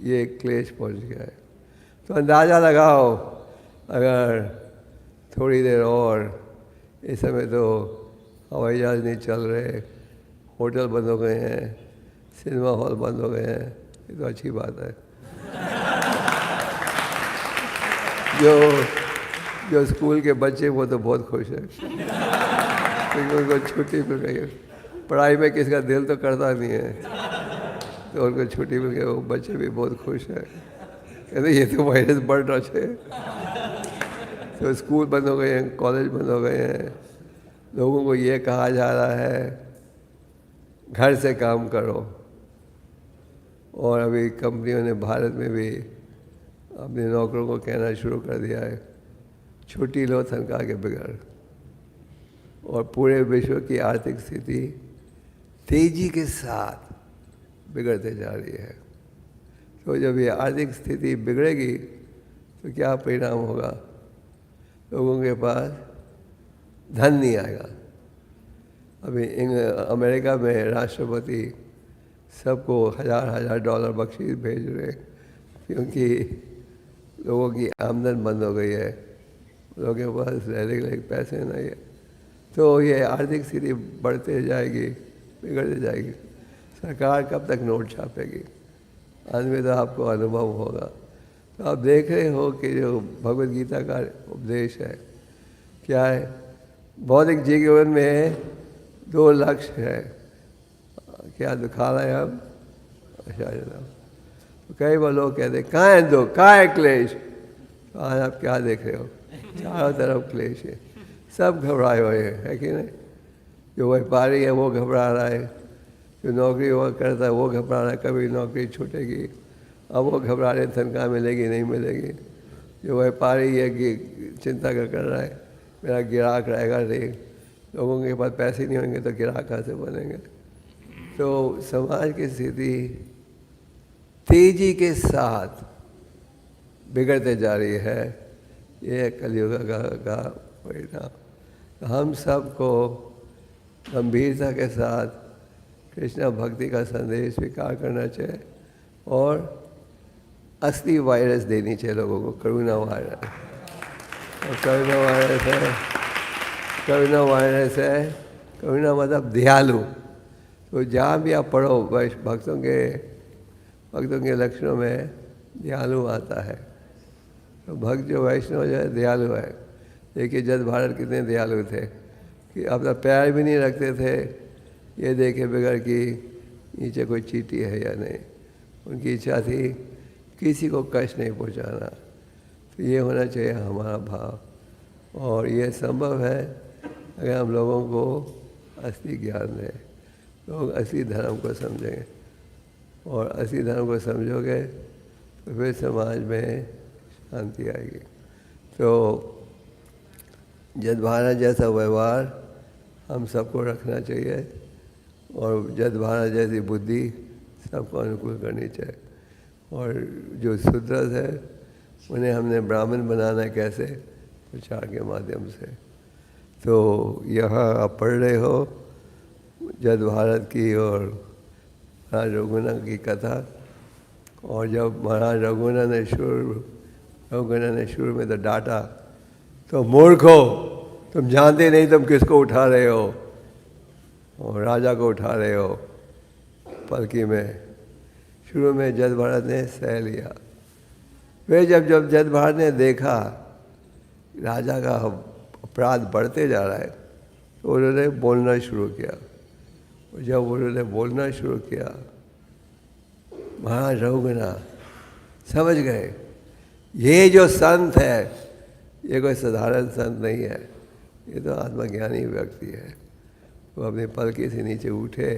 Speaker 1: ये क्लेश पहुंच गया है। तो अंदाज़ा लगाओ, अगर थोड़ी देर और, इस समय तो हवाई जहाज़ नहीं चल रहे, होटल बंद हो गए हैं, सिनेमा हॉल बंद हो गए हैं, ये तो अच्छी बात है। जो स्कूल के बच्चे वो तो बहुत खुश हैं क्योंकि उनको छुट्टी मिल गई है। पढ़ाई में किसका दिल तो करता नहीं है, तो उनको छुट्टी मिल गई, वो बच्चे भी बहुत खुश हैं। कहते ये तो वायरस बढ़ रहा है। तो स्कूल बंद हो गए हैं, कॉलेज बंद हो गए हैं। लोगों को ये कहा जा रहा है घर से काम करो। और अभी कंपनियों ने भारत में भी अपने नौकरों को कहना शुरू कर दिया है छुट्टी लो तनख्वाह के बगैर। और पूरे विश्व की आर्थिक स्थिति तेजी के साथ बिगड़ते जा रही है। तो जब ये आर्थिक स्थिति बिगड़ेगी तो क्या परिणाम होगा? लोगों के पास धन नहीं आएगा। अभी अमेरिका में राष्ट्रपति सबको $1000 बख्शीश भेज रहे हैं क्योंकि लोगों की आमदन बंद हो गई है, लोगों के पास रहने के लिए पैसे नहीं है। तो ये आर्थिक स्थिति बढ़ते जाएगी, बिगड़ते जाएगी। सरकार कब तक नोट छापेगी? आज में तो आपको अनुभव होगा। तो आप देख रहे हो कि जो भगवद गीता का उपदेश है क्या है? भौतिक जीवन में 2 लक्ष्य है। क्या दिखा रहे हैं हम? अच्छा जनाब, तो कई बार लोग कहते हैं कहाँ है दुख, कहाँ है क्लेश? तो आज आप क्या देख रहे हो? चारों तरफ क्लेश है, सब घबराए हुए है कि नहीं? जो व्यापारी है वो घबरा रहा है, जो नौकरी वो करता है वो घबरा रहा है, कभी नौकरी छूटेगी, अब वो घबरा रहे तनख्वाह मिलेगी नहीं मिलेगी। जो व्यापारी है कि चिंता कर रहा है मेरा ग्राहक रहेगा नहीं, लोगों के पास पैसे नहीं होंगे तो ग्राहक कहाँ से बनेंगे। तो समाज की स्थिति तेजी के साथ बिगड़ते जा रही है, ये कलयुग का परिणाम। हम सबको गंभीरता के साथ कृष्ण भक्ति का संदेश स्वीकार करना चाहिए और असली वायरस देनी चाहिए लोगों को, करुणा वायरस। और करुणा वायरस है, करुणा वायरस है, करुणा मतलब दयालु। तो जहाँ भी आप पढ़ो भक्तों के लक्षणों में दयालु आता है। तो भक्त जो वैष्णव जो है दयालु है। देखिए जद भारत कितने दयालु थे कि अपना पैर भी नहीं रखते थे ये देखे बगैर कि नीचे कोई चींटी है या नहीं। उनकी इच्छा थी किसी को कष्ट नहीं पहुंचाना। तो ये होना चाहिए हमारा भाव, और ये संभव है अगर हम लोगों को असली ज्ञान दें, लोग असली धर्म को समझेंगे। और असली धर्म को समझोगे तो फिर समाज में शांति आएगी। तो जद भारत जैसा व्यवहार हम सबको रखना चाहिए और जद भारत जैसी बुद्धि सबको अनुकूल करनी चाहिए। और जो शूद्र है उन्हें हमने ब्राह्मण बनाना है, कैसे? प्रचार के माध्यम से। तो यहाँ आप पढ़ रहे हो जद भारत की और महाराज रघुनाथ की कथा। और जब महाराज रघुनाथ ने शुरू में तो डांटा, तो मूर्खो तुम जानते नहीं तुम किसको उठा रहे हो, और राजा को उठा रहे हो पलकी में। शुरू में जद भारत ने सह लिया। फिर जब जद भारत ने देखा राजा का अपराध बढ़ते जा रहा है तो उन्होंने बोलना शुरू किया। और जब उन्होंने बोलना शुरू किया महाराज रघुनाथ समझ गए ये जो संत है ये कोई साधारण संत नहीं है, ये तो आत्मज्ञानी व्यक्ति है। वो अपनी पलकी से नीचे उठे,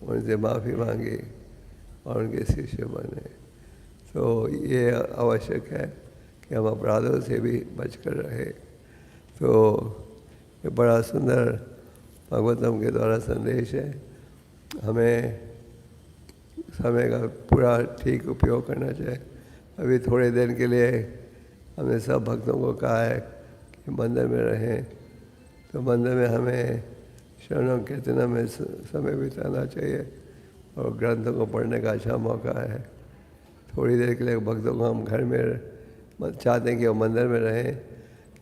Speaker 1: उनसे माफ़ी मांगी और उनके शिष्य बने। तो ये आवश्यक है कि हम अपराधों से भी बचकर रहे। तो ये बड़ा सुंदर भागवतम के द्वारा संदेश है। हमें समय का पूरा ठीक उपयोग करना चाहिए। अभी थोड़े दिन के लिए हमने सब भक्तों को कहा है कि मंदिर में रहें, तो मंदिर में हमें शरणों कीर्तन में समय बिताना चाहिए और ग्रंथों को पढ़ने का अच्छा मौका है। थोड़ी देर के लिए भक्तों को हम घर में चाहते हैं कि वो मंदिर में रहें,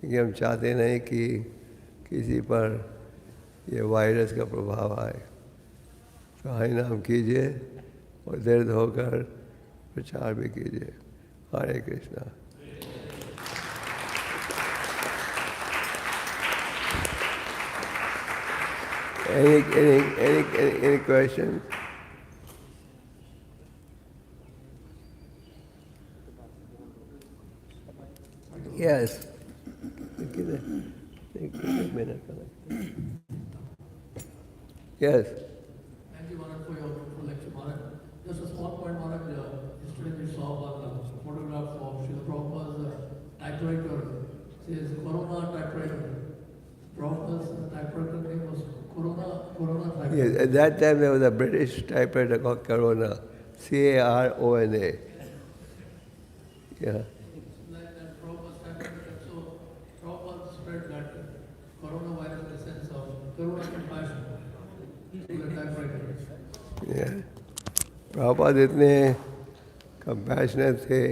Speaker 1: क्योंकि हम चाहते नहीं कि किसी पर ये वायरस का प्रभाव आए। तो हरि नाम कीजिए और दृढ़ होकर प्रचार भी कीजिए। हरे Krishna. Any questions? Yes. Yes.
Speaker 3: Thank you, Maharaj, for your wonderful lecture, Maharaj. Just a small point, Maharaj. Yesterday we saw one photograph of Śrīla Prabhupada's typewriter. Says Corona typewriter. Prabhupada's typewriter name was Corona typewriter.
Speaker 1: Yes, at that time there was a British typewriter called Corona, Carona. Yeah.
Speaker 3: Like that Prabhupada's typewriter. So Prabhupada spread that coronavirus in the sense of Corona compassion.
Speaker 1: Prabhupada इतने compassionate थे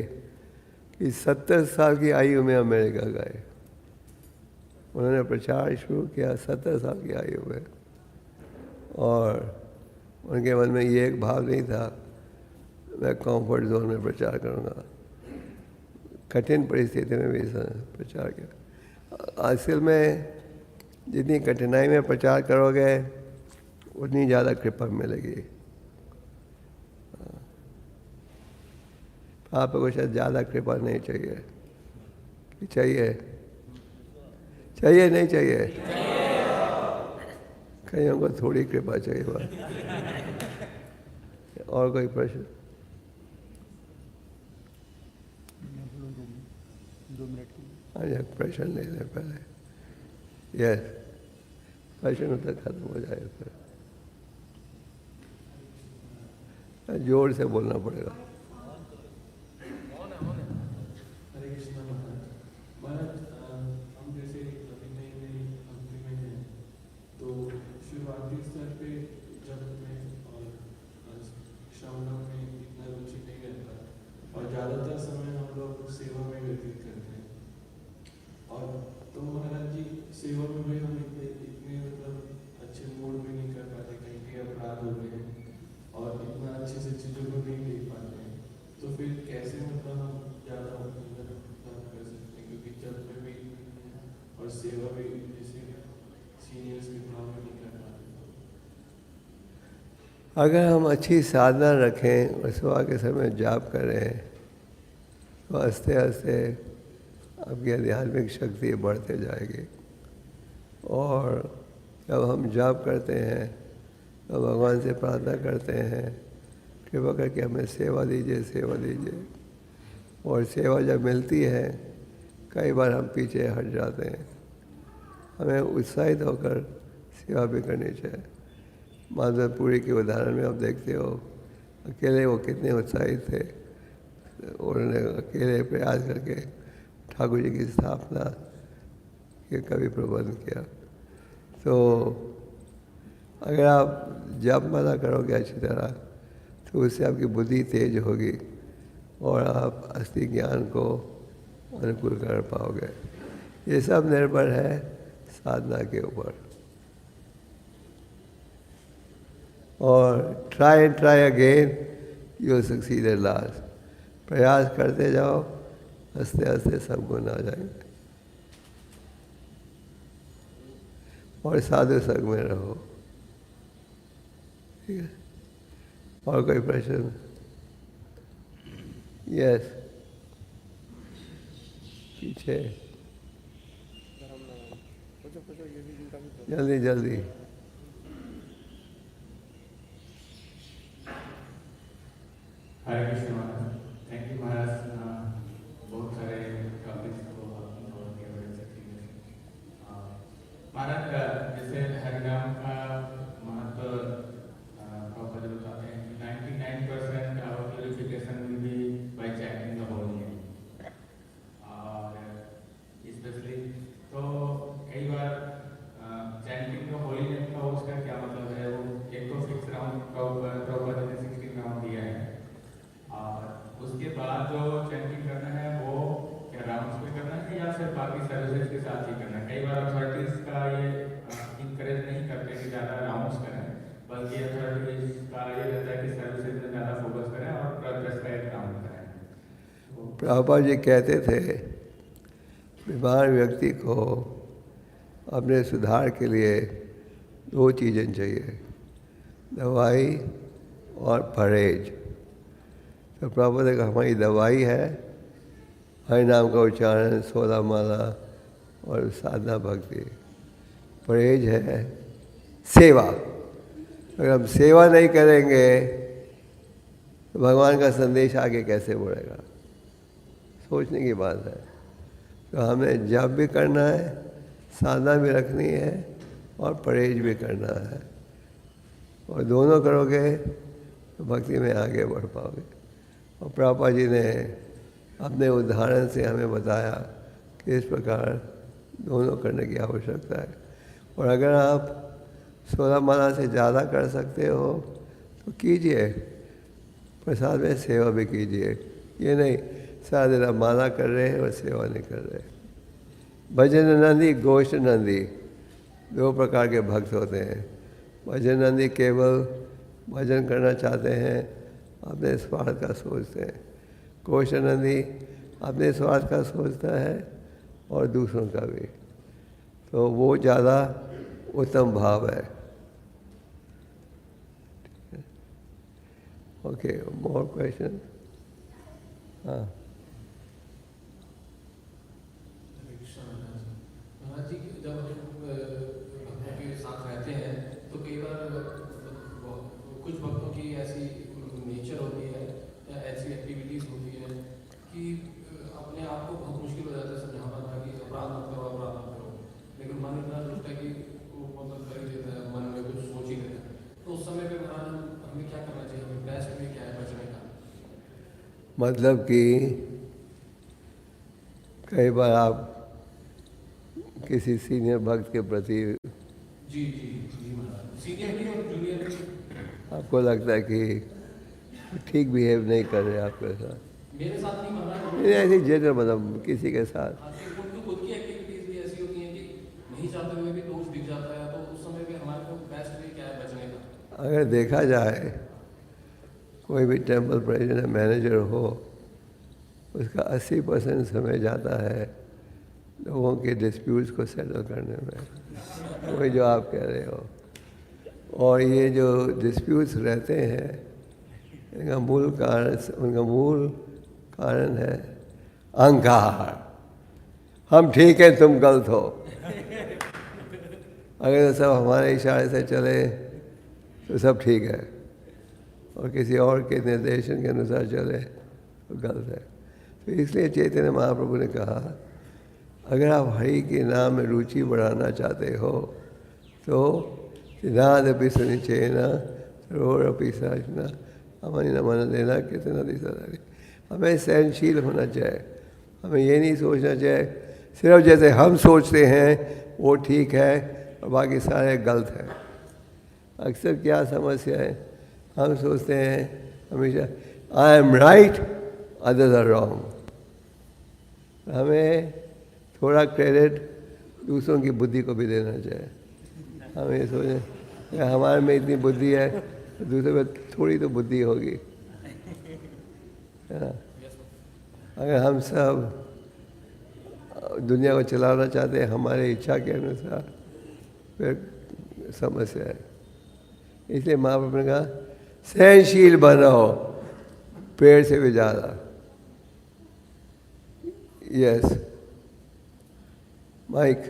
Speaker 1: कि 70 साल की आयु में America गए। उन्होंने प्रचार शुरू किया 70 साल की आयु में, और उनके मन में ये एक भाव नहीं था मैं कंफर्ट जोन में प्रचार करूँगा। कठिन परिस्थिति में भी प्रचार किया। असल में जितनी कठिनाई में प्रचार करोगे उतनी ज़्यादा कृपा मिलेगी। आपको शायद ज़्यादा कृपा नहीं चाहिए, चाहिए? चाहिए नहीं चाहिए? कईयों को थोड़ी कृपा चाहिए बस। और कोई प्रश्न?
Speaker 2: 2 मिनट के लिए।
Speaker 1: हाँ, प्रश्न ले लें पहले। यस, प्रश्न तो खत्म हो जाए फिर। जोर से बोलना पड़ेगा।
Speaker 3: हरे कृष्णा महाराज। महाराज, हम जैसे अभी नई नई भक्ति में हैं, तो शुरुआती स्तर पे जब में और श्रवणों में इतना रुचि नहीं रहता और ज़्यादातर समय हम लोग सेवा में व्यतीत करते हैं। और तो महाराज जी, सेवा में भी हम इतने मतलब अच्छे मूड में नहीं कर पाते, कहीं कहीं अपराध हो गए हैं और इतना अच्छे से चीज़ों को नहीं देख पाते हैं। तो फिर कैसे मतलब हम ज़्यादा कर सकते हैं, क्योंकि जब में भी और सेवा भी जैसे सीनियर्स के भाव में नहीं कर पाते।
Speaker 1: अगर हम अच्छी साधना रखें और सुबह के समय जाप करें तो आस्ते आस्ते आपकी आध्यात्मिक शक्ति बढ़ते जाएगी। और जब हम जाप करते हैं तो भगवान से प्रार्थना करते हैं, कृपा करके हमें सेवा दीजिए, सेवा दीजिए। और सेवा जब मिलती है, कई बार हम पीछे हट जाते हैं। हमें उत्साहित होकर सेवा भी करनी चाहिए। माधवपुरी के उदाहरण में आप देखते हो, अकेले वो कितने उत्साहित थे। उन्होंने अकेले प्रयास करके ठाकुर जी की स्थापना के कभी प्रबंध किया। तो अगर आप जप माला करोगे अच्छी तरह तो उससे आपकी बुद्धि तेज होगी और आप असली ज्ञान को अनुकूल कर पाओगे। ये सब निर्भर है साधना के ऊपर। और try again, you will succeed at last. प्रयास करते जाओ, आस्ते आस्ते सब गुण आ जाएंगे। और साधु संग में रहो। ठीक है, और कोई प्रश्न? यस, पीछे जल्दी जल्दी।
Speaker 4: हरे कृष्ण महाराज। थैंक यू महाराज, बहुत सारे टॉपिक्स को आपने कवर किया बड़े अच्छे तरीके से। महाराज, जैसे हरिनाम का महत्व प्रॉपर बताते हैं कि 99% our purification will be by chanting the holy name. और स्पेशली तो कई बार चैंटिंग द होली नेम का उसका क्या मतलब है? वो एक तो फिक्स राउंड प्रॉपर 16 राउंड दिया है, और उसके बाद जो चैंटिंग करना है वो क्या राउंड्स में करना है या फिर बाकी सर्विसेज के साथ ही करना है? कई बार अथॉरिटीज का ये इंकरेज नहीं करते कि ज़्यादा राउंड्स करें, बल्कि अथॉरिटीज का ये रहता है कि सर्विसेज में ज़्यादा फोकस करें और प्रेस्क्राइब राउंड करें।
Speaker 1: प्रभुपाद जी कहते थे, बीमार व्यक्ति को अपने सुधार के लिए 2 चीज़ें चाहिए, दवाई और परहेज। तो प्रभुपाद ने कहा हमारी दवाई है हरि नाम का उच्चारण, 16 माला और साधना भक्ति। परहेज है सेवा। अगर हम सेवा नहीं करेंगे तो भगवान का संदेश आगे कैसे बढ़ेगा? सोचने की बात है। तो हमें जप भी करना है, साधना भी रखनी है और परहेज भी करना है। और दोनों करोगे तो भक्ति में आगे बढ़ पाओगे। और प्रभुपाद जी ने अपने उदाहरण से हमें बताया कि इस प्रकार दोनों करने की आवश्यकता है। और अगर आप 16 माला से ज़्यादा कर सकते हो तो कीजिए, प्रसाद में सेवा भी कीजिए। ये नहीं सारा दिन आप माला कर रहे हैं और सेवा नहीं कर रहे। भजन नंदी, गोष्ठ नंदी 2 प्रकार के भक्त होते हैं। भजन नंदी केवल भजन करना चाहते हैं, अपने स्वार्थ का सोचते हैं। गोष्ठ नंदी अपने स्वार्थ का सोचता है और दूसरों का भी। तो वो ज़्यादा उत्तम भाव है। Okay, more question? हाँ,
Speaker 5: महाराज जी, जब भक्तों के साथ रहते हैं तो कई बार कुछ भक्तों की ऐसी नेचर होती है या ऐसी एक्टिविटीज़ होती है कि अपने आप को बहुत मुश्किल हो जाता है समझाना था कि अपराध मत करो, अपराध मत करो, लेकिन मन इतना दुष्ट है कि वो मतलब कर ही देता है, मन में कुछ सोच ही लेता है। तो उस समय पे महाराज हमें क्या करना चाहिए, हमें बेस्ट में क्या है बचने का?
Speaker 1: मतलब कि कई बार आप किसी सीनियर भक्त के प्रति
Speaker 5: जी जी जी महाराज, सीनियर भी और जूनियर भी।
Speaker 1: आपको लगता है कि ठीक बिहेव नहीं कर रहे आपके साथ,
Speaker 5: मेरे साथ नहीं महाराज,
Speaker 1: नहीं ऐसी जनरल मतलब किसी के साथ
Speaker 5: उनकी खुद की एक्टिविटीज भी ऐसी होती हैं कि नहीं चाहते हुए भी दोष दिख जाता है, तो उस समय पे हमारे को बेस्ट वे क्या है बचने का?
Speaker 1: अगर देखा जाए कोई भी टेम्पल प्रेसिडेंट मैनेजर हो, उसका 80% समय जाता है लोगों के डिस्प्यूट्स को सेटल करने में, वही जो आप कह रहे हो। और ये जो डिस्प्यूट्स रहते हैं उनका मूल कारण है अहंकार। हम ठीक हैं, तुम गलत हो। अगर सब हमारे इशारे से चले तो सब ठीक है, और किसी और के निर्देशन के अनुसार चले तो गलत है। तो इसलिए चैतन्य महाप्रभु ने कहा, अगर आप हरि के नाम में रुचि बढ़ाना चाहते हो तो सिद्धादपि सुनिचेन सर्वोरपि सहस्रना हमारी न मन देना कितना दिशा। हमें सहनशील होना चाहिए, हमें ये नहीं सोचना चाहिए सिर्फ जैसे हम सोचते हैं वो ठीक है और बाकी सारे गलत हैं। अक्सर क्या समस्या है, हम सोचते हैं हमेशा I am right, others are wrong. हमें थोड़ा क्रेडिट दूसरों की बुद्धि को भी देना चाहिए। हम ये सोचें हमारे में इतनी बुद्धि है तो दूसरे में थोड़ी तो बुद्धि होगी, है ना। अगर हम सब दुनिया को चलाना चाहते हैं हमारे इच्छा के अनुसार, फिर समस्या है। इसलिए महाप्रभु ने कहा सहनशील बनो, पेड़ से भी ज़्यादा। Yes mic.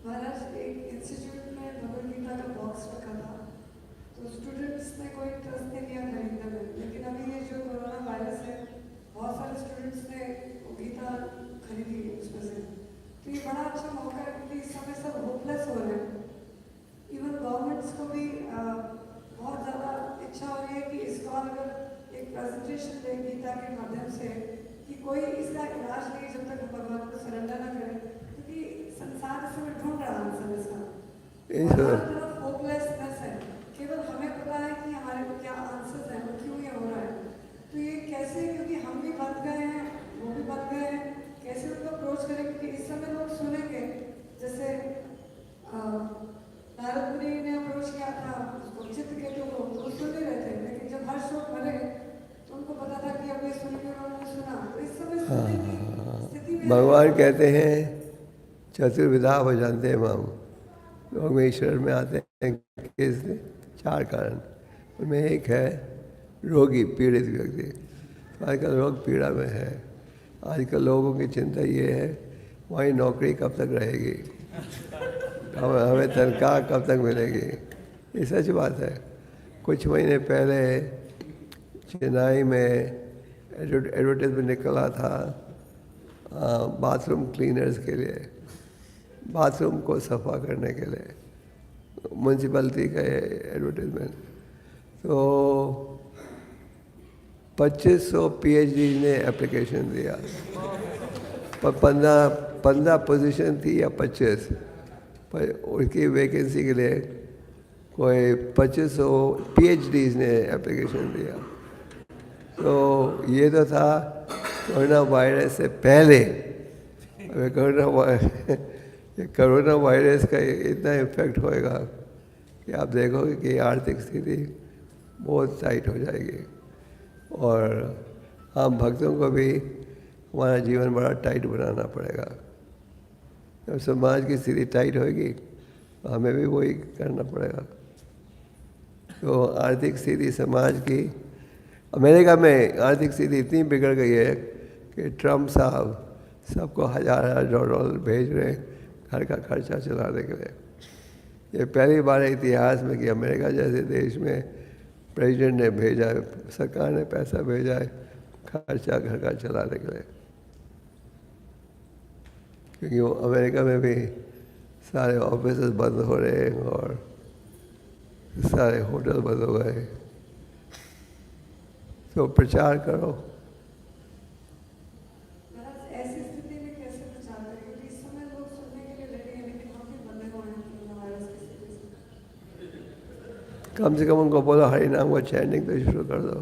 Speaker 6: महाराज, एक इंस्टीट्यूट में भगवद गीता का बॉक्स रखा था, तो स्टूडेंट्स ने कोई इंटरेस्ट नहीं लिया खरीदने में, लेकिन अभी ये जो कोरोना वायरस है, बहुत सारे स्टूडेंट्स ने वो गीता खरीदी उसमें से। तो ये बड़ा अच्छा मौका है क्योंकि इस समय सब होपलेस हो रहे हैं। इवन गवर्नमेंट्स को भी बहुत ज़्यादा इच्छा हो रही है कि इसको अगर एक प्रेजेंटेशन दे गीता के माध्यम से कि कोई इसका इलाज नहीं जब तक भगवान को सरेंडर ना करे, क्योंकि संसार इस समय ढूंढ रहा है आंसर इसका। हर तरफ होपलेसनेस है, केवल हमें पता है कि हमारे को क्या आंसर्स हैं और क्यों ये हो रहा है। तो ये कैसे, क्योंकि हम भी बन गए हैं, वो भी बन गए हैं, कैसे उनको अप्रोच करें, क्योंकि इस समय लोग सुनेंगे। जैसे नारद मुनि ने अप्रोच किया था उसको चित्रकेतु को, तो वो सुन नहीं रहे थे, लेकिन जब हर श्लोक मरे तो उनको पता था कि अब ये सुन के उन्होंने सुना। तो इस समय स्थिति में
Speaker 1: भगवान कहते हैं चतुर्विधा भजन्ते माम, लोग में ईश्वर में आते हैं किस 4 कारण। उनमें एक है रोगी, पीड़ित व्यक्ति। तो आजकल लोग पीड़ा में है। आजकल लोगों की चिंता ये है वही नौकरी कब तक रहेगी, हमें तनख्वाह कब तक मिलेगी। ये सच बात है। कुछ महीने पहले चेन्नई में एडवर्टाइजमेंट निकला था बाथरूम क्लीनर्स के लिए, बाथरूम को सफा करने के लिए, म्यूनसिपैलिटी का एडवर्टाइजमेंट। तो 2500 PhD ने एप्लीकेशन दिया, पर 15 पोजीशन थी या 25, पर उसकी वैकेंसी के लिए कोई 2500 PhDs ने एप्लीकेशन दिया। तो ये तो था कोरोना वायरस से पहले। कोरोना वायरस का इतना इफेक्ट होएगा कि आप देखोगे कि आर्थिक स्थिति बहुत टाइट हो जाएगी, और हम भक्तों को भी हमारा जीवन बड़ा टाइट बनाना पड़ेगा। जब समाज की स्थिति टाइट होएगी तो हमें भी वही करना पड़ेगा। तो आर्थिक स्थिति समाज की अमेरिका में आर्थिक स्थिति इतनी बिगड़ गई है कि ट्रम्प साहब सबको $1000 भेज रहे हैं घर का खर्चा चलाने के लिए। ये पहली बार है इतिहास में कि अमेरिका जैसे देश में प्रेसिडेंट ने भेजा, सरकार ने पैसा भेजा है खर्चा घर का चलाने के लिए। क्योंकि वो अमेरिका में भी सारे ऑफिस बंद हो रहे हैं और सारे होटल बंद हो गए। तो प्रचार करो।
Speaker 6: ऐसी स्थिति में कैसे प्रचार करें? क्योंकि इस समय लोग सुनने के लिए रेडी हैं, लेकिन हम भी बंधे हुए हैं कोरोना वायरस की स्थिति से।
Speaker 1: कम से कम उनको बोलो हरि नाम को चैंटिंग तो शुरू कर दो,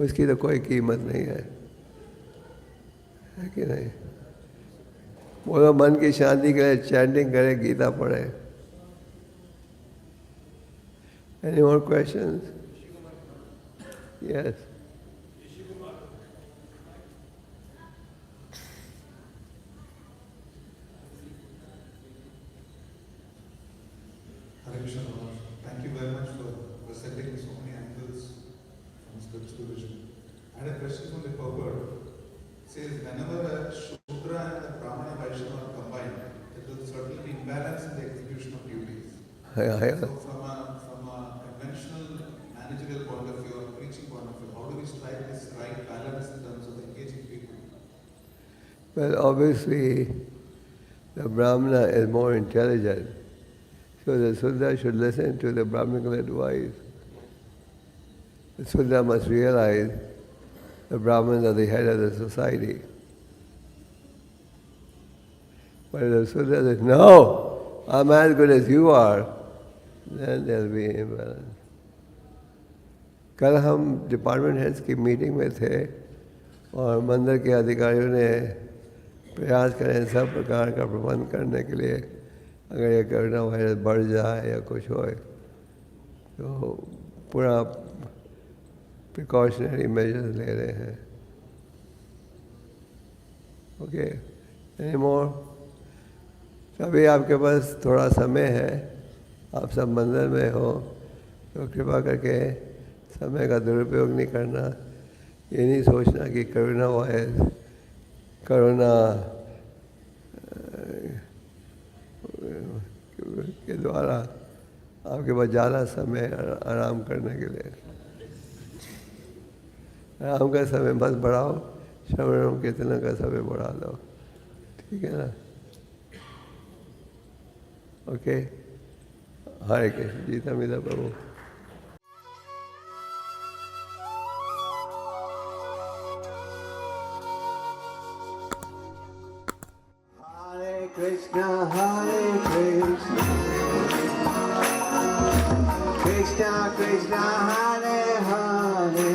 Speaker 1: उसकी तो कोई कीमत नहीं है कि नहीं? बोलो मन की शांति के लिए चैंटिंग करे, गीता पढ़े। Any more questions? Yes.
Speaker 7: Hare Krishna Maharaj. Thank you very much for presenting so many angles from spiritual vision. I had a question from the purport. It says whenever a Shudra and a Brahmana Vaishnava are combined, there will certainly be imbalance in the execution of duties. So from a conventional managerial point of view or preaching point of view, how do we strike this right balance in terms of engaging people?
Speaker 1: Well, obviously, the Brahmana is more intelligent. So the Sudra should listen to the Brahminical advice. The Sudra must realize the Brahmins are the head of the society. But if the Sudra says, no, I'm as good as you are, then there'll be imbalance. कल हम department heads की meeting में थे और मंदिर के अधिकारियों ने प्रयास करें सब प्रकार का प्रबंध करने के लिए, अगर ये कोरोना वायरस बढ़ जाए या कुछ हो तो पूरा प्रिकॉशनरी मेजर्स ले रहे हैं। Okay, any more? अभी आपके पास थोड़ा समय है, आप सब मंदिर में हो तो कृपा करके समय का दुरुपयोग नहीं करना। ये नहीं सोचना कि कोरोना के द्वारा आपके पास ज़्यादा समय आराम करने के लिए। आराम का समय बस बढ़ाओ, श्रवण कीर्तन का समय बढ़ा दो, ठीक है ना? ओके, हरे कृष्ण। जीता मिला प्रभु।
Speaker 8: Krishna, Hare Krishna, Krishna Krishna, Hare Hare,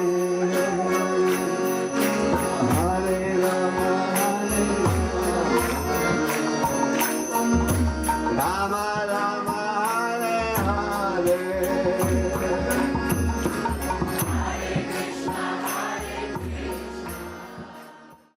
Speaker 8: Hare Rama, Hare Rama, Rama Rama.